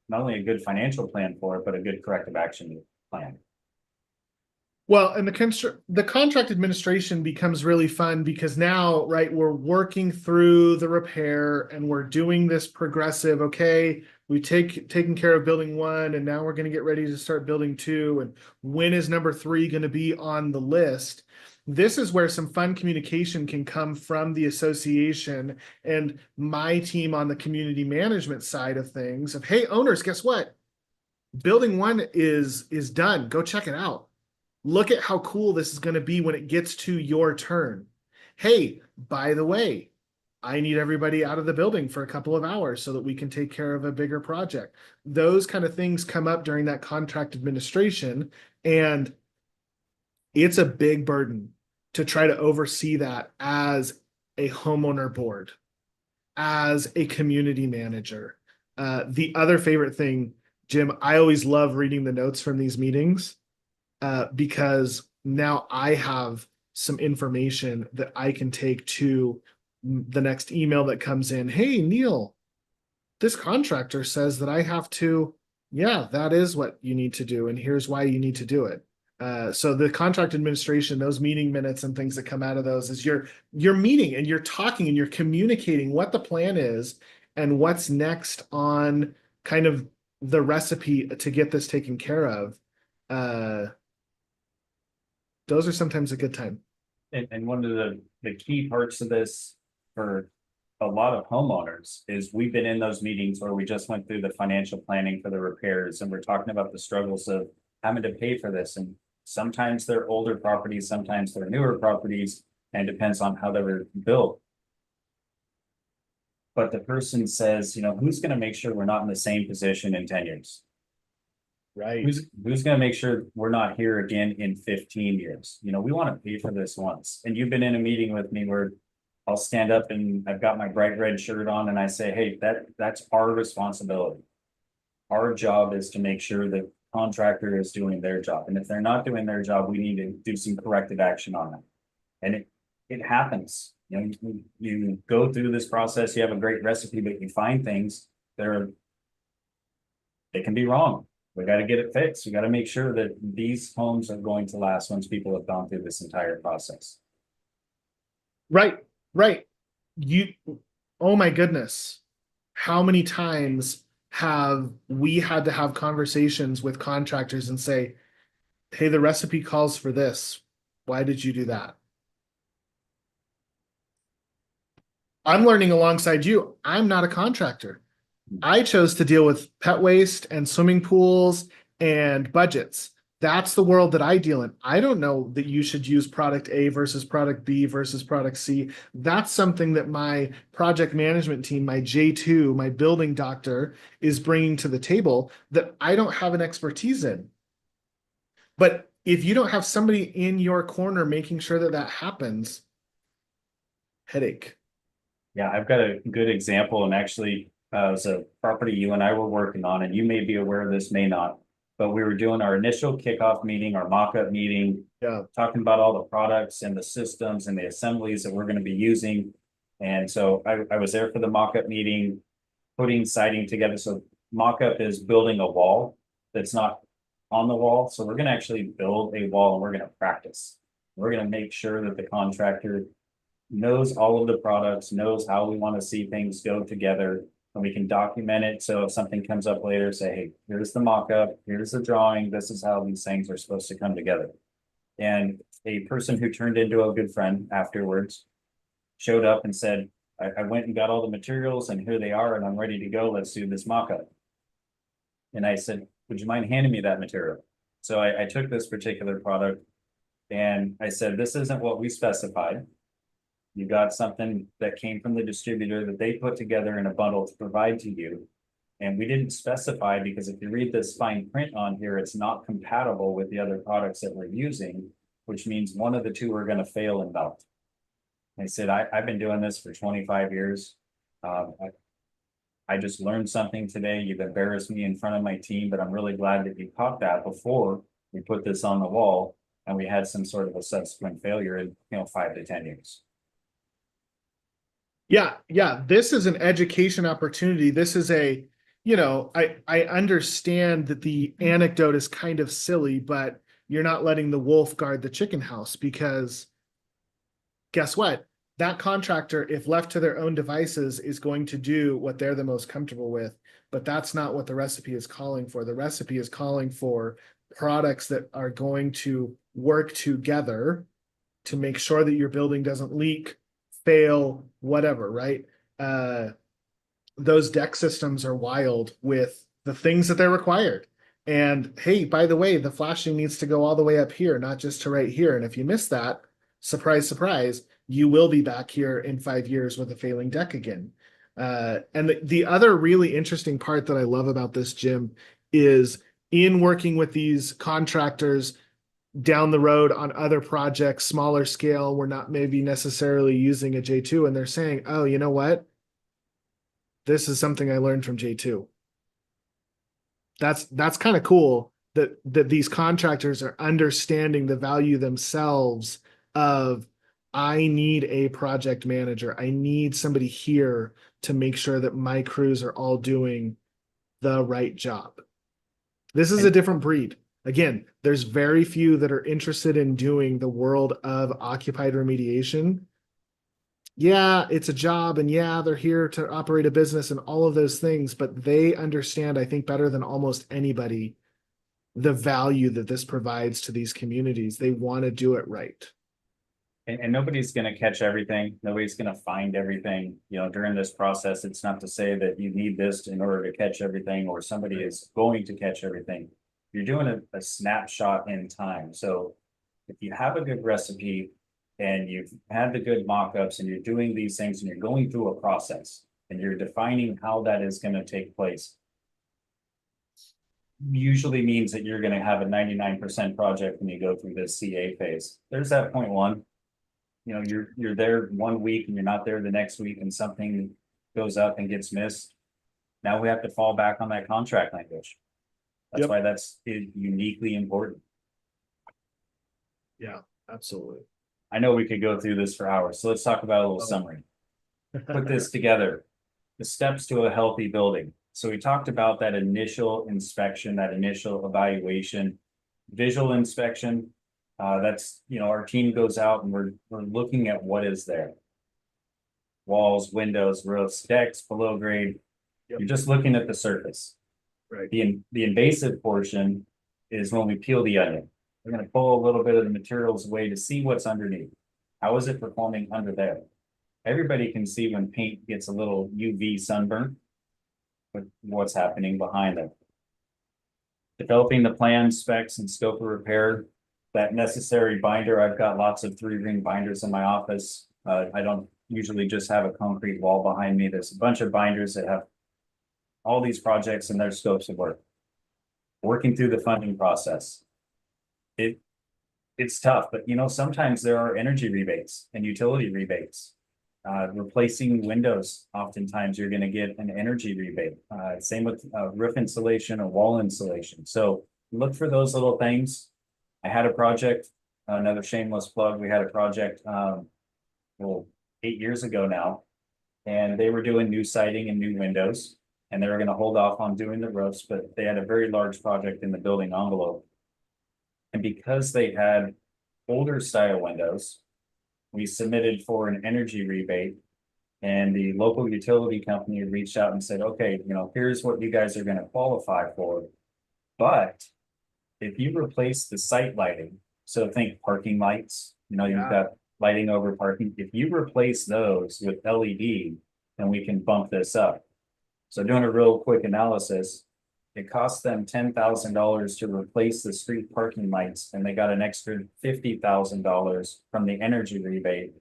not only a good financial plan for it, but a good corrective action plan? Well, and the contract administration becomes really fun because now, right, we're working through the repair and we're doing this progressive, okay, we taken care of building 1 and now we're going to get ready to start building 2. And when is number 3 going to be on the list? This is where some fun communication can come from the association and my team on the community management side of things of, hey, owners, guess what? Building 1 is done. Go check it out. Look at how cool this is going to be when it gets to your turn. Hey, by the way, I need everybody out of the building for a couple of hours so that we can take care of a bigger project. Those kind of things come up during that contract administration, and it's a big burden to try to oversee that as a homeowner board, as a community manager. The other favorite thing, Jim, I always love reading the notes from these meetings. Because now I have some information that I can take to the next email that comes in. Hey, Neil, this contractor says that I have to, yeah, that is what you need to do. And here's why you need to do it. So the contract administration, those meeting minutes and things that come out of those is you're meeting and you're talking and you're communicating what the plan is and what's next on kind of the recipe to get this taken care of. Those are sometimes a good time. And one of the key parts of this for a lot of homeowners is we've been in those meetings where we just went through the financial planning for the repairs and we're talking about the struggles of having to pay for this. And sometimes they're older properties, sometimes they're newer properties, and it depends on how they were built. But the person says, who's going to make sure we're not in the same position in 10 years? Right. Who's gonna make sure we're not here again in 15 years? We want to pay for this once. And you've been in a meeting with me where I'll stand up and I've got my bright red shirt on and I say, hey, that's our responsibility. Our job is to make sure the contractor is doing their job. And if they're not doing their job, we need to do some corrective action on that. And it happens. You go through this process, you have a great recipe, but you find things that they can be wrong. We got to get it fixed. We got to make sure that these homes are going to last once people have gone through this entire process. Right. Oh my goodness. How many times have we had to have conversations with contractors and say, hey, the recipe calls for this. Why did you do that? I'm learning alongside you. I'm not a contractor. I chose to deal with pet waste and swimming pools and budgets. That's the world that I deal in. I don't know that you should use product A versus product B versus product C. That's something that my project management team, my J2, my building doctor is bringing to the table that I don't have an expertise in. But if you don't have somebody in your corner making sure that that happens, headache. Yeah, I've got a good example, and actually it was a property you and I were working on, and you may be aware of this, may not, but we were doing our initial kickoff meeting, our mock-up meeting, talking about all the products and the systems and the assemblies that we're going to be using. And so I was there for the mock-up meeting, putting siding together. So mock-up is building a wall that's not on the wall. So we're going to actually build a wall and we're going to practice. We're going to make sure that the contractor knows all of the products, knows how we want to see things go together, and we can document it. So if something comes up later, say, hey, here's the mock-up, here's the drawing, this is how these things are supposed to come together. And a person who turned into a good friend afterwards showed up and said, I went and got all the materials and here they are and I'm ready to go. Let's do this mock-up. And I said, would you mind handing me that material? So I took this particular product and I said, this isn't what we specified. You got something that came from the distributor that they put together in a bundle to provide to you. And we didn't specify because if you read this fine print on here, it's not compatible with the other products that we're using, which means one of the two are going to fail and melt. I said, I've been doing this for 25 years. I just learned something today. You've embarrassed me in front of my team, but I'm really glad that you caught that before we put this on the wall and we had some sort of a subsequent failure in, 5 to 10 years. Yeah, this is an education opportunity. This is I understand that the anecdote is kind of silly, but you're not letting the wolf guard the chicken house, because guess what? That contractor, if left to their own devices, is going to do what they're the most comfortable with. But that's not what the recipe is calling for. The recipe is calling for products that are going to work together to make sure that your building doesn't leak, fail, whatever, right? Those deck systems are wild with the things that they're required. And hey, by the way, the flashing needs to go all the way up here, not just to right here. And if you miss that, surprise, surprise, you will be back here in 5 years with a failing deck again. And the other really interesting part that I love about this, Jim, is in working with these contractors down the road on other projects, smaller scale, we're not maybe necessarily using a J2, and they're saying, oh, you know what? This is something I learned from J2. That's kind of cool that these contractors are understanding the value themselves of, I need a project manager. I need somebody here to make sure that my crews are all doing the right job. This is a different breed. Again, there's very few that are interested in doing the world of occupied remediation. Yeah, it's a job, and yeah, they're here to operate a business and all of those things, but they understand, I think, better than almost anybody, the value that this provides to these communities. They want to do it right. And nobody's going to catch everything. Nobody's going to find everything, during this process. It's not to say that you need this in order to catch everything, or somebody is going to catch everything. You're doing a snapshot in time. So if you have a good recipe and you've had the good mock-ups and you're doing these things and you're going through a process and you're defining how that is going to take place, usually means that you're going to have a 99% project when you go through this CA phase. There's that 0.1. You're there 1 week and you're not there the next week, and something goes up and gets missed. Now we have to fall back on that contract language. That's why that's uniquely important. Yeah, absolutely. I know we could go through this for hours, so let's talk about a little summary. Put this together. The steps to a healthy building. So we talked about that initial inspection, that initial evaluation, visual inspection. That's, our team goes out and we're looking at what is there. Walls, windows, roofs, decks, below grade. You're just looking at the surface. Right. The invasive portion is when we peel the onion. We're going to pull a little bit of the materials away to see what's underneath. How is it performing under there? Everybody can see when paint gets a little UV sunburn, but what's happening behind them. Developing the plan, specs, and scope of repair. That necessary binder. I've got lots of 3-ring binders in my office. I don't usually just have a concrete wall behind me. There's a bunch of binders that have all these projects and their scopes of work. Working through the funding process. It's tough, but sometimes there are energy rebates and utility rebates. Replacing windows, oftentimes you're going to get an energy rebate. Same with roof insulation or wall insulation. So look for those little things. I had a project, another shameless plug. We had a project, 8 years ago now, and they were doing new siding and new windows, and they were going to hold off on doing the roofs, but they had a very large project in the building envelope. And because they had older style windows, we submitted for an energy rebate, and the local utility company reached out and said, okay, here's what you guys are going to qualify for. But if you replace the site lighting, so think parking lights, you've got lighting over parking. If you replace those with LED, then we can bump this up. So doing a real quick analysis, it cost them $10,000 to replace the street parking lights, and they got an extra $50,000 from the energy rebate.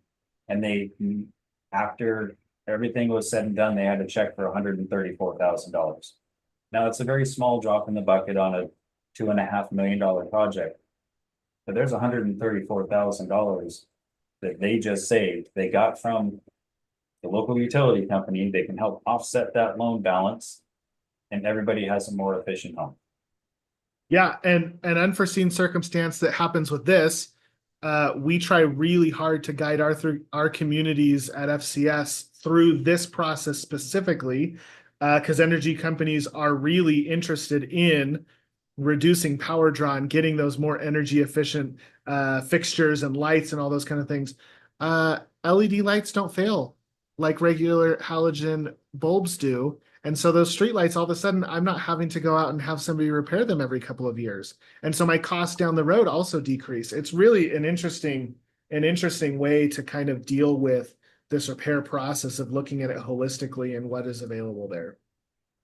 And after everything was said and done, they had to check for $134,000. Now it's a very small drop in the bucket on a $2.5 million project, but there's $134,000 that they just saved. They got from the local utility company, they can help offset that loan balance. And everybody has a more efficient home. Yeah, and an unforeseen circumstance that happens with this, we try really hard to guide our communities at FCS through this process specifically, because energy companies are really interested in reducing power draw and getting those more energy efficient fixtures and lights and all those kind of things. LED lights don't fail like regular halogen bulbs do. And so those street lights, all of a sudden, I'm not having to go out and have somebody repair them every couple of years. And so my costs down the road also decrease. It's really an interesting way to kind of deal with this repair process of looking at it holistically and what is available there.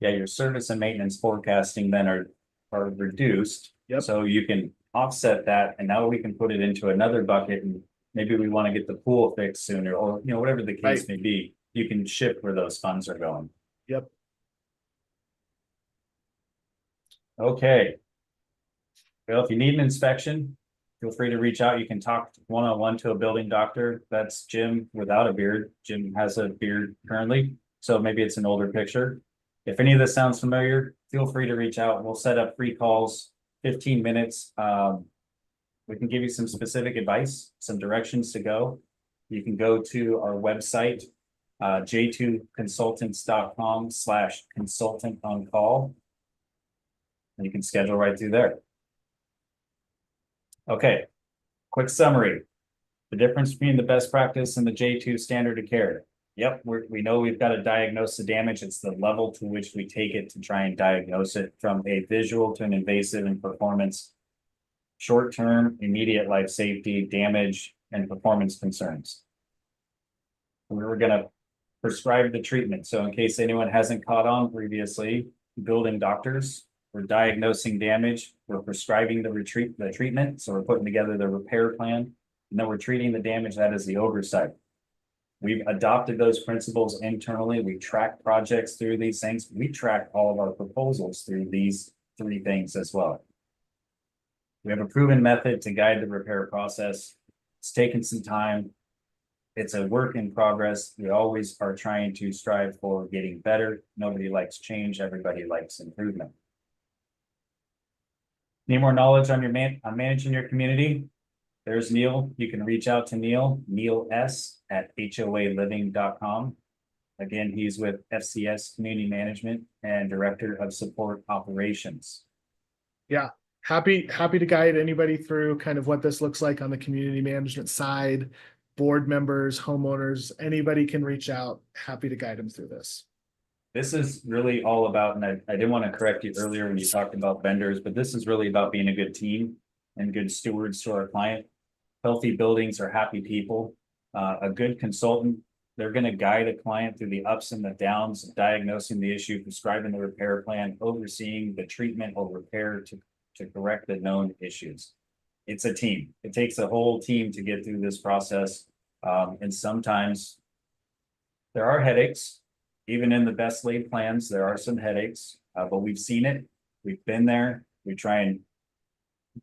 Yeah, your service and maintenance forecasting then are reduced. Yep. So you can offset that, and now we can put it into another bucket, and maybe we want to get the pool fixed sooner, or whatever the case may be. You can shift where those funds are going. Yep. Okay. Well, if you need an inspection, feel free to reach out. You can talk one-on-one to a building doctor. That's Jim without a beard. Jim has a beard currently, so maybe it's an older picture. If any of this sounds familiar, feel free to reach out. We'll set up free calls, 15 minutes. We can give you some specific advice, some directions to go. You can go to our website, j2consultants.com/consultant on call. And you can schedule right through there. Okay, quick summary. The difference between the best practice and the J2 standard of care. Yep, we know we've got to diagnose the damage. It's the level to which we take it to try and diagnose it, from a visual to an invasive and performance, short-term, immediate life safety, damage, and performance concerns. We were going to prescribe the treatment. So in case anyone hasn't caught on previously, building doctors, we're diagnosing damage, we're prescribing the treatment, so we're putting together the repair plan, and then we're treating the damage. That is the oversight. We've adopted those principles internally. We track projects through these things. We track all of our proposals through these 3 things as well. We have a proven method to guide the repair process. It's taken some time. It's a work in progress. We always are trying to strive for getting better. Nobody likes change. Everybody likes improvement. Need more knowledge on on managing your community? There's Neil. You can reach out to Neil S@hoaliving.com. Again, he's with FCS Community Management and Director of Support Operations. Yeah, happy to guide anybody through kind of what this looks like on the community management side. Board members, homeowners, anybody can reach out. Happy to guide them through this. This is really all about, and I didn't want to correct you earlier when you talked about vendors, but this is really about being a good team and good stewards to our client. Healthy buildings are happy people. A good consultant, they're going to guide a client through the ups and the downs, diagnosing the issue, prescribing the repair plan, overseeing the treatment or repair to correct the known issues. It's a team. It takes a whole team to get through this process. And sometimes there are headaches. Even in the best laid plans, there are some headaches, but we've seen it. We've been there. We try and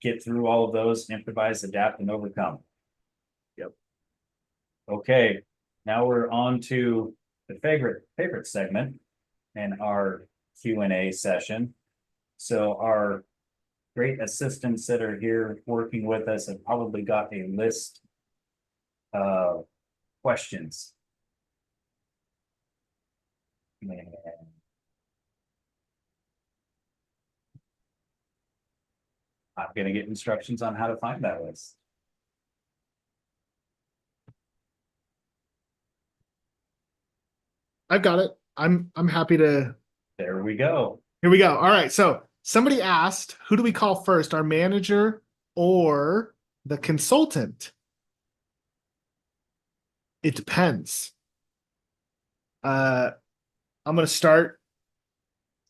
get through all of those, improvise, adapt, and overcome. Yep. Okay, now we're on to the favorite segment and our Q&A session. So our great assistants that are here working with us have probably got a list of questions. I'm going to get instructions on how to find that list. I've got it. I'm happy to. There we go. Here we go. All right. So somebody asked, who do we call first, our manager or the consultant? It depends. I'm going to start.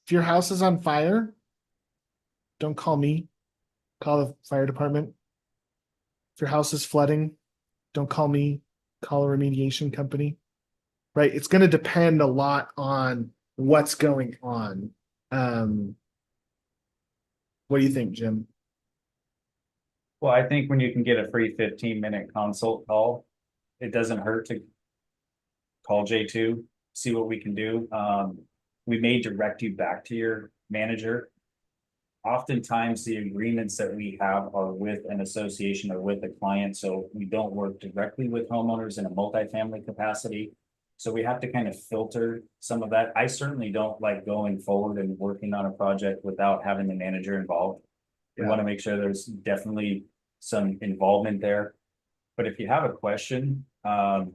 If your house is on fire, don't call me. Call the fire department. If your house is flooding, don't call me. Call a remediation company. Right? It's going to depend a lot on what's going on. What do you think, Jim? Well, I think when you can get a free 15-minute consult call, it doesn't hurt to call J2, see what we can do. We may direct you back to your manager. Oftentimes, the agreements that we have are with an association or with a client, so we don't work directly with homeowners in a multifamily capacity. So we have to kind of filter some of that. I certainly don't like going forward and working on a project without having the manager involved. We want to make sure there's definitely some involvement there. But if you have a question, I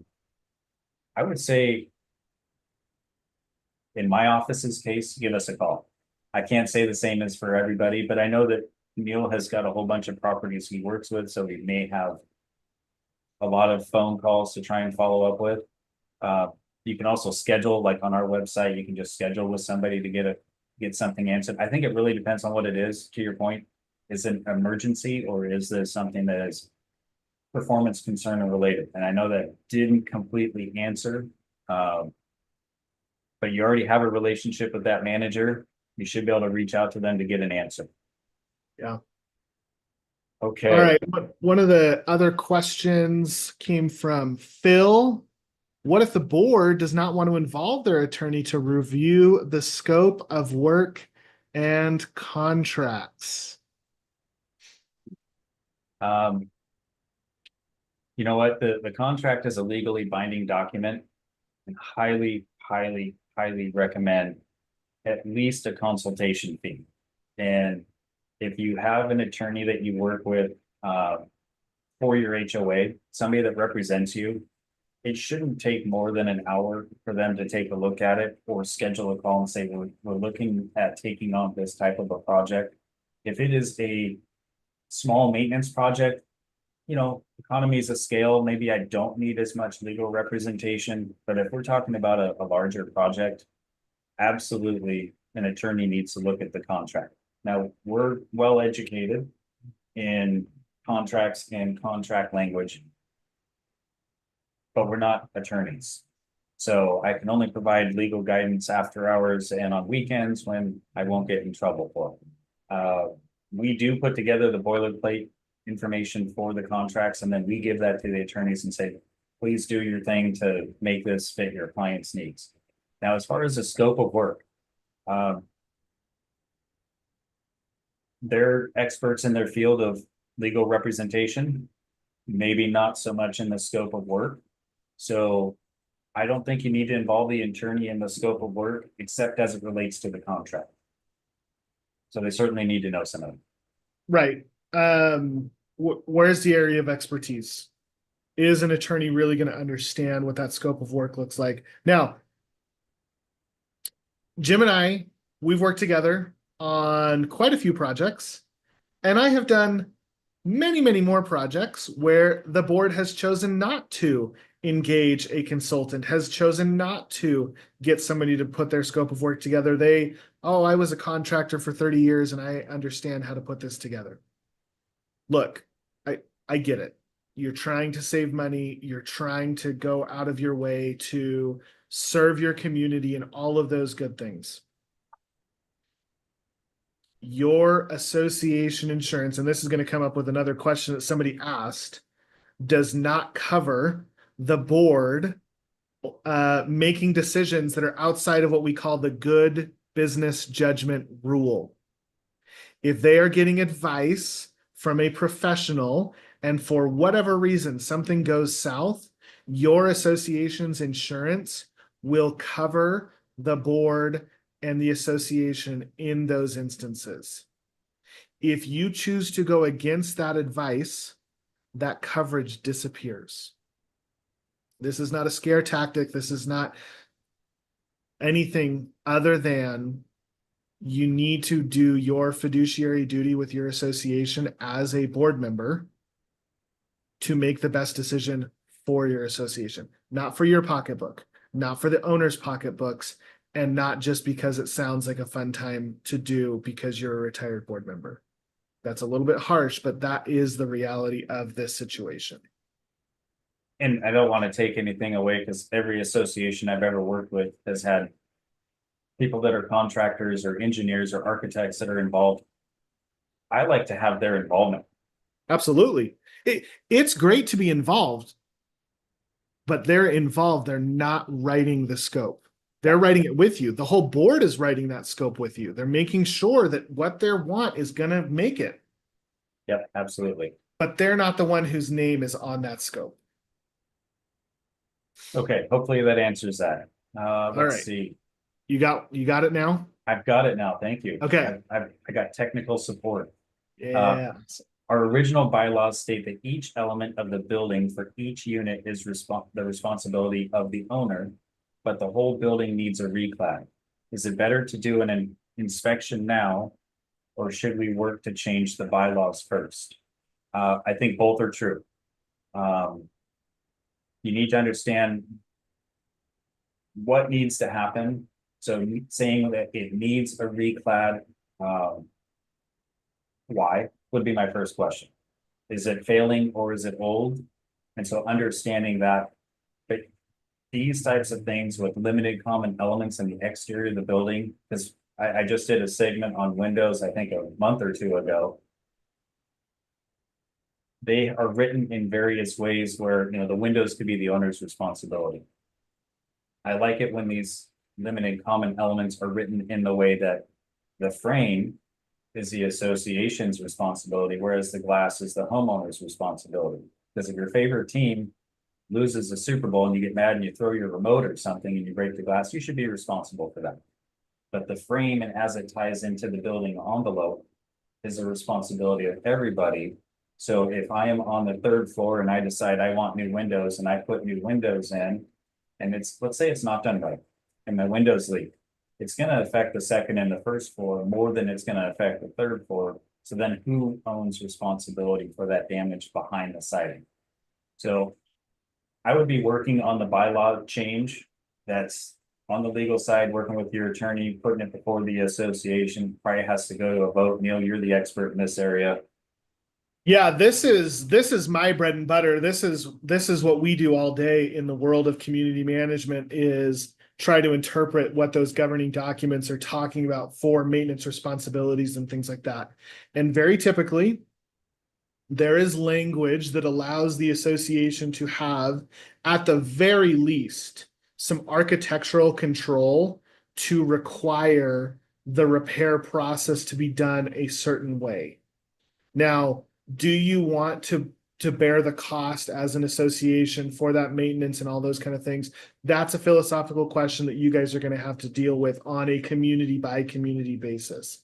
would say in my office's case, give us a call. I can't say the same as for everybody, but I know that Neil has got a whole bunch of properties he works with, so he may have a lot of phone calls to try and follow up with. You can also schedule, like on our website, you can just schedule with somebody to get something answered. I think it really depends on what it is, to your point. Is it an emergency or is this something that is performance concern or related? And I know that didn't completely answer. But you already have a relationship with that manager. You should be able to reach out to them to get an answer. Yeah. Okay. All right. One of the other questions came from Phil. What if the board does not want to involve their attorney to review the scope of work and contracts? You know what? The contract is a legally binding document and highly recommend at least a consultation fee. And if you have an attorney that you work with for your HOA, somebody that represents you, it shouldn't take more than an hour for them to take a look at it or schedule a call and say, we're looking at taking on this type of a project. If it is a small maintenance project, you know, economies of scale, maybe I don't need as much legal representation, but if we're talking about a larger project, absolutely an attorney needs to look at the contract. Now, we're well educated in contracts and contract language, but we're not attorneys. So I can only provide legal guidance after hours and on weekends when I won't get in trouble for it. We do put together the boilerplate information for the contracts, and then we give that to the attorneys and say, please do your thing to make this fit your client's needs. Now, as far as the scope of work, they're experts in their field of legal representation, maybe not so much in the scope of work. So I don't think you need to involve the attorney in the scope of work, except as it relates to the contract. So they certainly need to know some of it. Right. Where's the area of expertise? Is an attorney really going to understand what that scope of work looks like? Now, Jim and I, we've worked together on quite a few projects, and I have done many more projects where the board has chosen not to engage a consultant, has chosen not to get somebody to put their scope of work together. I was a contractor for 30 years and I understand how to put this together. Look, I get it. You're trying to save money. You're trying to go out of your way to serve your community and all of those good things. Your association insurance, and this is going to come up with another question that somebody asked, does not cover the board making decisions that are outside of what we call the good business judgment rule. If they are getting advice from a professional and for whatever reason something goes south, your association's insurance will cover the board and the association in those instances. If you choose to go against that advice, that coverage disappears. This is not a scare tactic. This is not anything other than you need to do your fiduciary duty with your association as a board member to make the best decision for your association, not for your pocketbook, not for the owner's pocketbooks, and not just because it sounds like a fun time to do because you're a retired board member. That's a little bit harsh, but that is the reality of this situation. And I don't want to take anything away because every association I've ever worked with has had people that are contractors or engineers or architects that are involved. I like to have their involvement. Absolutely. It's great to be involved. but they're involved. They're not writing the scope. They're writing it with you. The whole board is writing that scope with you. They're making sure that what they want is going to make it, Yep, absolutely. but they're not the one whose name is on that scope. Okay, hopefully that answers that. Let's right. see. You got it now? I've got it now. Thank you. Okay. I got technical support. Yeah. Our original bylaws state that each element of the building for each unit is the responsibility of the owner, but the whole building needs a reclad. Is it better to do an inspection now, or should we work to change the bylaws first? I think both are true. You need to understand what needs to happen. So saying that it needs a reclad, why would be my first question. Is it failing or is it old? And so understanding that, but these types of things with limited common elements in the exterior of the building, because I just did a segment on windows, I think a month or two ago. They are written in various ways where, you know, the windows could be the owner's responsibility. I like it when these limited common elements are written in the way that the frame is the association's responsibility, whereas the glass is the homeowner's responsibility. Because if your favorite team loses the Super Bowl and you get mad and you throw your remote or something and you break the glass, you should be responsible for that. But the frame and as it ties into the building envelope is the responsibility of everybody. So if I am on the 3rd floor and I decide I want new windows and I put new windows in, and it's, let's say it's not done right, and my windows leak, it's gonna affect the 2nd and the 1st floor more than it's gonna affect the 3rd floor. So then who owns responsibility for that damage behind the siding? So I would be working on the bylaw change that's on the legal side, working with your attorney, putting it before the association, probably has to go to a vote. Neil, you're the expert in this area. Yeah, this is my bread and butter. This is what we do all day in the world of community management, is try to interpret what those governing documents are talking about for maintenance responsibilities and things like that. And very typically, there is language that allows the association to have, at the very least, some architectural control to require the repair process to be done a certain way. Now, do you want to bear the cost as an association for that maintenance and all those kind of things? That's a philosophical question that you guys are going to have to deal with on a community by community basis.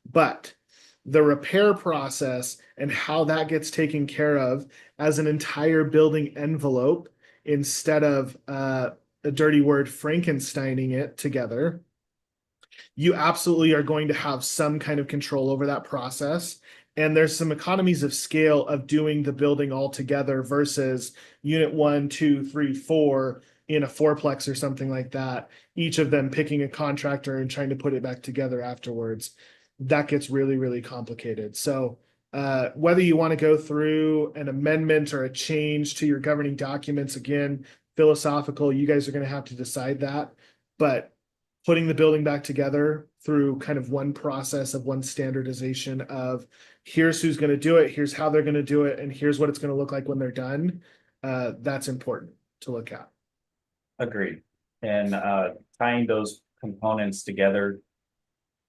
But the repair process and how that gets taken care of as an entire building envelope, instead of a dirty word Frankensteining it together, you absolutely are going to have some kind of control over that process. And there's some economies of scale of doing the building all together versus unit 1, 2, 3, 4 in a fourplex or something like that, each of them picking a contractor and trying to put it back together afterwards. That gets really, really complicated. So whether you want to go through an amendment or a change to your governing documents, again, philosophical, you guys are going to have to decide that. But putting the building back together through kind of one process of one standardization of here's who's going to do it, here's how they're going to do it, and here's what it's going to look like when they're done. That's important to look at. Agreed. And tying those components together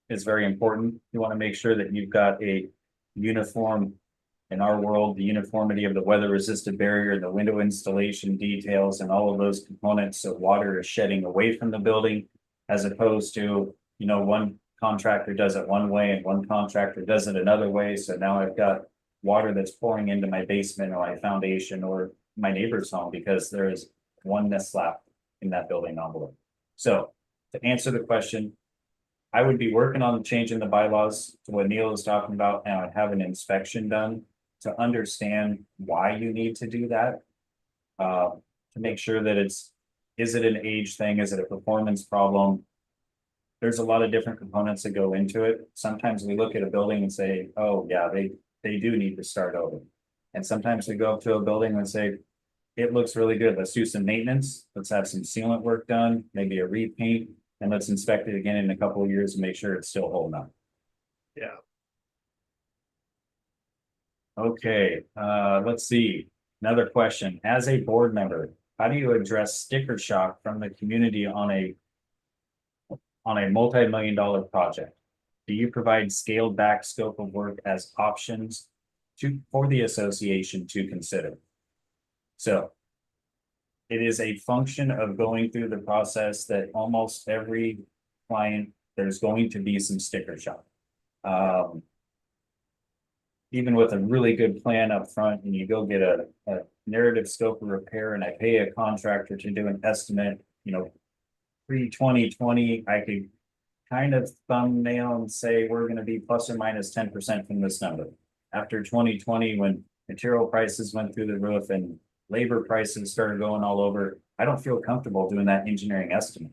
is very important. You want to make sure that you've got a uniform, in our world, the uniformity of the weather resistant barrier, the window installation details, and all of those components, so water is shedding away from the building, as opposed to, you know, one contractor does it one way and one contractor does it another way. So now I've got water that's pouring into my basement or my foundation or my neighbor's home because there is one mislap in that building envelope. So to answer the question, I would be working on changing the bylaws to what Neil is talking about, and I'd have an inspection done to understand why you need to do that. To make sure that is it an age thing? Is it a performance problem? There's a lot of different components that go into it. Sometimes we look at a building and say, oh yeah, they do need to start over. And sometimes we go up to a building and say, it looks really good. Let's do some maintenance. Let's have some sealant work done, maybe a repaint, and let's inspect it again in a couple of years and make sure it's still holding up. Yeah. Okay, let's see. Another question. As a board member, how do you address sticker shock from the community on a multi-million-dollar project? Do you provide scaled back scope of work as options for the association to consider? So it is a function of going through the process that almost every client, there's going to be some sticker shock. Even with a really good plan up front, and you go get a narrative scope of repair, and I pay a contractor to do an estimate, pre-2020, I could kind of thumbnail and say we're going to be plus or minus 10% from this number. After 2020, when material prices went through the roof and labor prices started going all over, I don't feel comfortable doing that engineering estimate.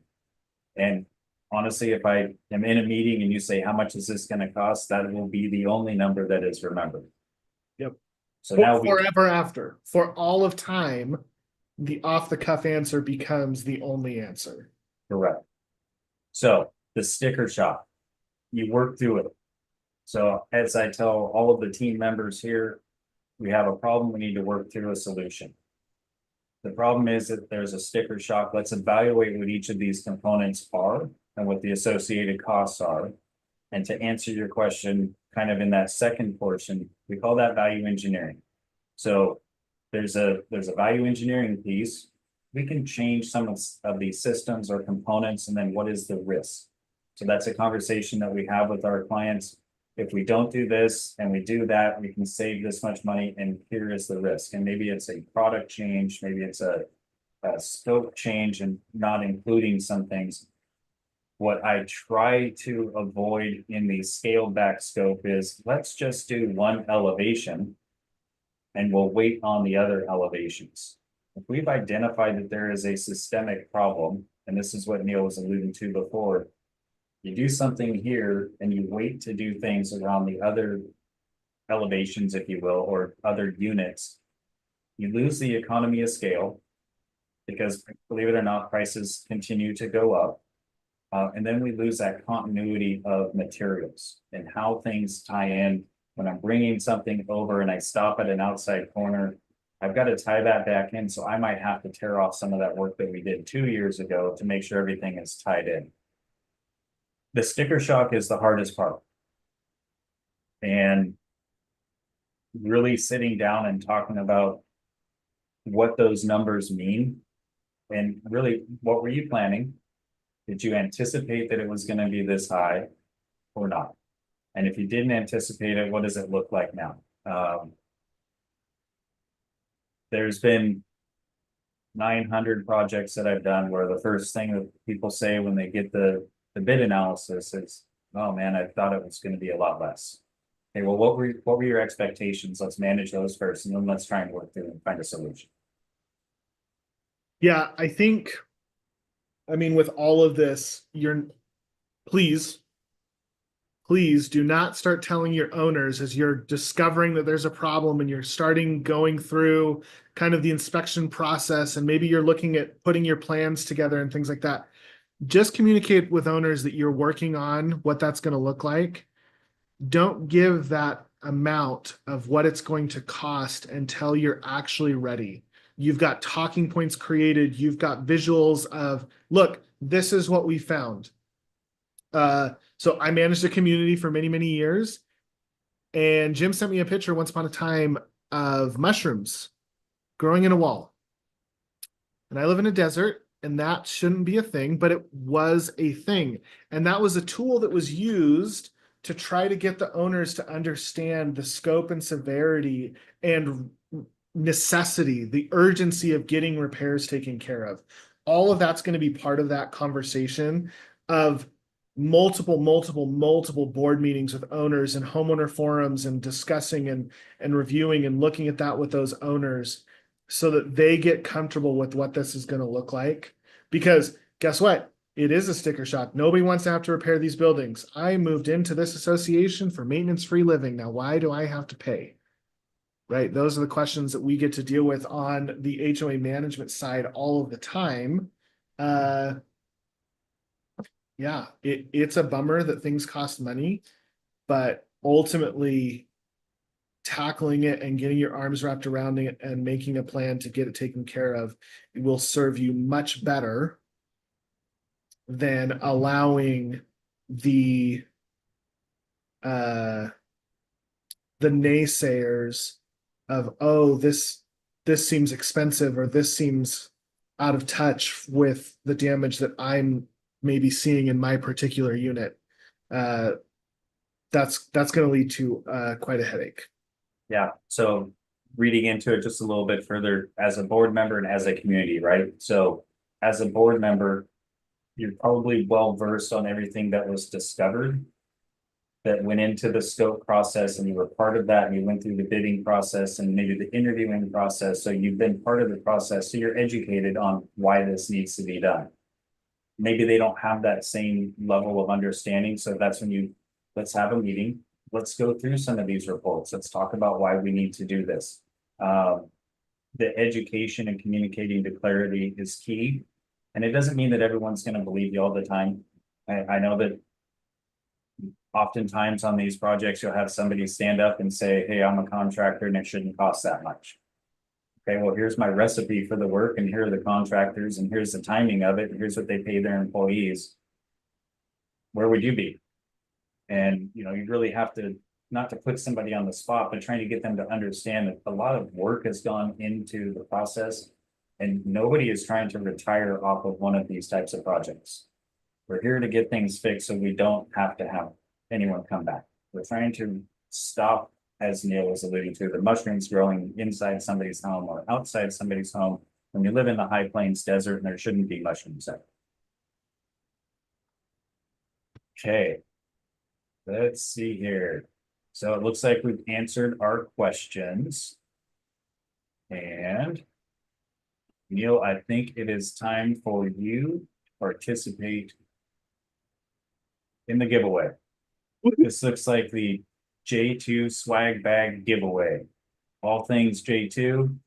And honestly, if I am in a meeting and you say, how much is this going to cost? That will be the only number that is remembered. Yep. So now forever after, for all of time, the off the cuff answer becomes the only answer. Correct. So the sticker shock, you work through it. So as I tell all of the team members here, we have a problem, we need to work through a solution. The problem is that there's a sticker shock. Let's evaluate what each of these components are and what the associated costs are. And to answer your question, kind of in that second portion, we call that value engineering. So there's a value engineering piece. We can change some of these systems or components, and then what is the risk? So that's a conversation that we have with our clients. If we don't do this and we do that, we can save this much money, and here is the risk. And maybe it's a product change, maybe it's a scope change and not including some things. What I try to avoid in the scaled back scope is let's just do one elevation and we'll wait on the other elevations. If we've identified that there is a systemic problem, and this is what Neil was alluding to before, you do something here and you wait to do things around the other elevations, if you will, or other units, you lose the economy of scale because, believe it or not, prices continue to go up. And then we lose that continuity of materials and how things tie in. When I'm bringing something over and I stop at an outside corner, I've got to tie that back in. So I might have to tear off some of that work that we did 2 years ago to make sure everything is tied in. The sticker shock is the hardest part. And really sitting down and talking about what those numbers mean. And really, what were you planning? Did you anticipate that it was going to be this high or not? And if you didn't anticipate it, what does it look like now? There's been 900 projects that I've done where the first thing that people say when they get the bid analysis is, oh man, I thought it was going to be a lot less. Okay, well, what were your expectations? Let's manage those first, and then let's try and work through and find a solution. Yeah, I mean, with all of this, please do not start telling your owners as you're discovering that there's a problem and you're starting going through kind of the inspection process, and maybe you're looking at putting your plans together and things like that. Just communicate with owners that you're working on what that's going to look like. Don't give that amount of what it's going to cost until you're actually ready. You've got talking points created. You've got visuals of, look, this is what we found. So I managed a community for many, many years. And Jim sent me a picture once upon a time of mushrooms growing in a wall. And I live in a desert, and that shouldn't be a thing, but it was a thing. And that was a tool that was used to try to get the owners to understand the scope and severity and necessity, the urgency of getting repairs taken care of. All of that's going to be part of that conversation of multiple board meetings with owners and homeowner forums and discussing and reviewing and looking at that with those owners so that they get comfortable with what this is going to look like. Because guess what? It is a sticker shock. Nobody wants to have to repair these buildings. I moved into this association for maintenance-free living. Now, why do I have to pay? Right? Those are the questions that we get to deal with on the HOA management side all of the time. Yeah, it's a bummer that things cost money, but ultimately tackling it and getting your arms wrapped around it and making a plan to get it taken care of will serve you much better than allowing the uh the naysayers of, oh, this seems expensive, or this seems out of touch with the damage that I'm maybe seeing in my particular unit. Uh, that's going to lead to quite a headache. Yeah, so reading into it just a little bit further as a board member and as a community, right? So as a board member, you're probably well versed on everything that was discovered that went into the scope process, and you were part of that, and you went through the bidding process and maybe the interviewing process. So you've been part of the process. So you're educated on why this needs to be done. Maybe they don't have that same level of understanding. So that's when let's have a meeting. Let's go through some of these reports. Let's talk about why we need to do this. The education and communicating the clarity is key. And it doesn't mean that everyone's going to believe you all the time. I know that oftentimes on these projects, you'll have somebody stand up and say, hey, I'm a contractor and it shouldn't cost that much. Okay, well, here's my recipe for the work, and here are the contractors, and here's the timing of it, and here's what they pay their employees. Where would you be? And, you know, you really have to, not to put somebody on the spot, but trying to get them to understand that a lot of work has gone into the process, and nobody is trying to retire off of one of these types of projects. We're here to get things fixed so we don't have to have anyone come back. We're trying to stop, as Neil was alluding to, the mushrooms growing inside somebody's home or outside somebody's home when you live in the high plains desert and there shouldn't be mushrooms there. Okay, let's see here. So it looks like we've answered our questions. And Neil, I think it is time for you to participate in the giveaway. This looks like the J2 swag bag giveaway. All things J2.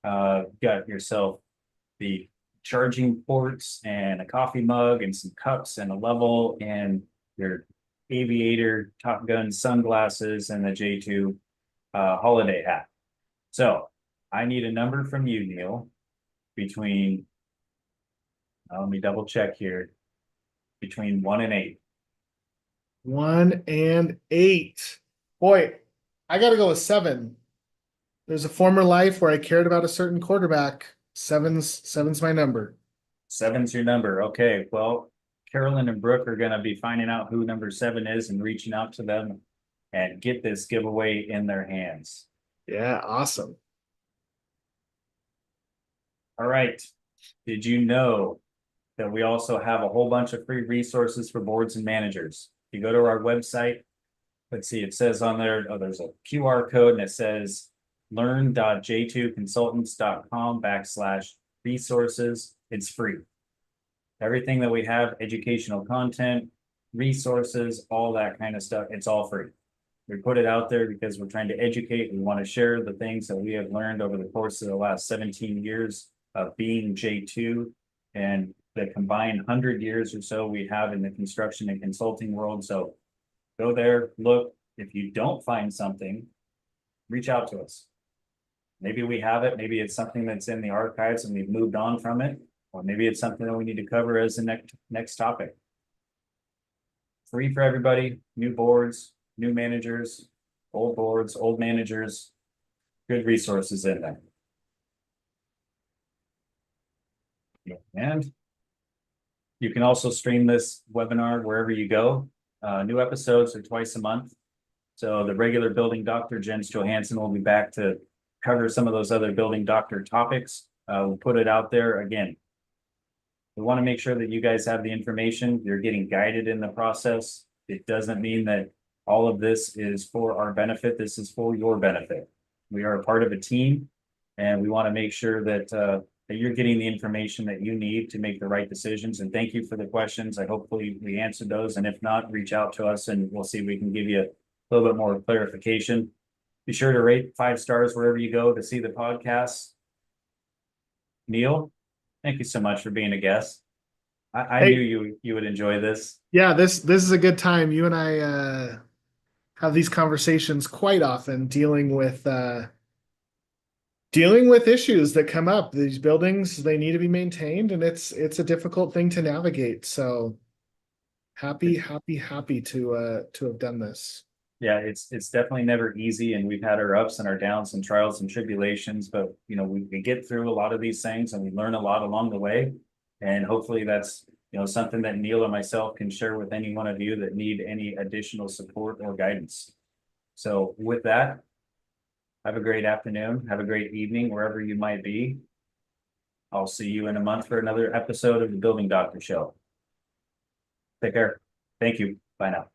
Got yourself the charging ports and a coffee mug and some cups and a level and your aviator Top Gun sunglasses and the J2 holiday hat. So I need a number from you, Neil, between, let me double check here, between 1 and 8. 1 and 8. Boy, I got to go with 7. There's a former life where I cared about a certain quarterback. Seven's my number. 7's your number. Okay, well, Carolyn and Brooke are going to be finding out who number 7 is and reaching out to them and get this giveaway in their hands. Yeah, awesome. All right. Did you know that we also have a whole bunch of free resources for boards and managers? You go to our website, let's see, it says on there, oh, there's a QR code and it says learn.j2consultants.com/resources. It's free. Everything that we have, educational content, resources, all that kind of stuff, it's all free. We put it out there because we're trying to educate. We want to share the things that we have learned over the course of the last 17 years of being J2 and the combined 100 years or so we have in the construction and consulting world. So go there, look. If you don't find something, reach out to us. Maybe we have it. Maybe it's something that's in the archives and we've moved on from it. Or maybe it's something that we need to cover as the next topic. Free for everybody, new boards, new managers, old boards, old managers, good resources in there. And you can also stream this webinar wherever you go. New episodes are twice a month. So the regular building doctor, Jens Johansson, will be back to cover some of those other building doctor topics. We'll put it out there again. We want to make sure that you guys have the information. You're getting guided in the process. It doesn't mean that all of this is for our benefit. This is for your benefit. We are a part of a team, and we want to make sure that that you're getting the information that you need to make the right decisions. And thank you for the questions. I hopefully we answered those. And if not, reach out to us and we'll see if we can give you a little bit more clarification. Be sure to rate 5 stars wherever you go to see the podcast. Neil, thank you so much for being a guest. I knew you would enjoy this. Yeah, this is a good time. You and I have these conversations quite often, dealing with issues that come up. These buildings, they need to be maintained, and it's a difficult thing to navigate. So happy to have done this. Yeah, it's definitely never easy, and we've had our ups and our downs and trials and tribulations, but we get through a lot of these things and we learn a lot along the way. And hopefully that's something that Neil or myself can share with any one of you that need any additional support or guidance. So with that, have a great afternoon, have a great evening wherever you might be. I'll see you in a month for another episode of the Building Doctor Show. Take care. Thank you. Bye now.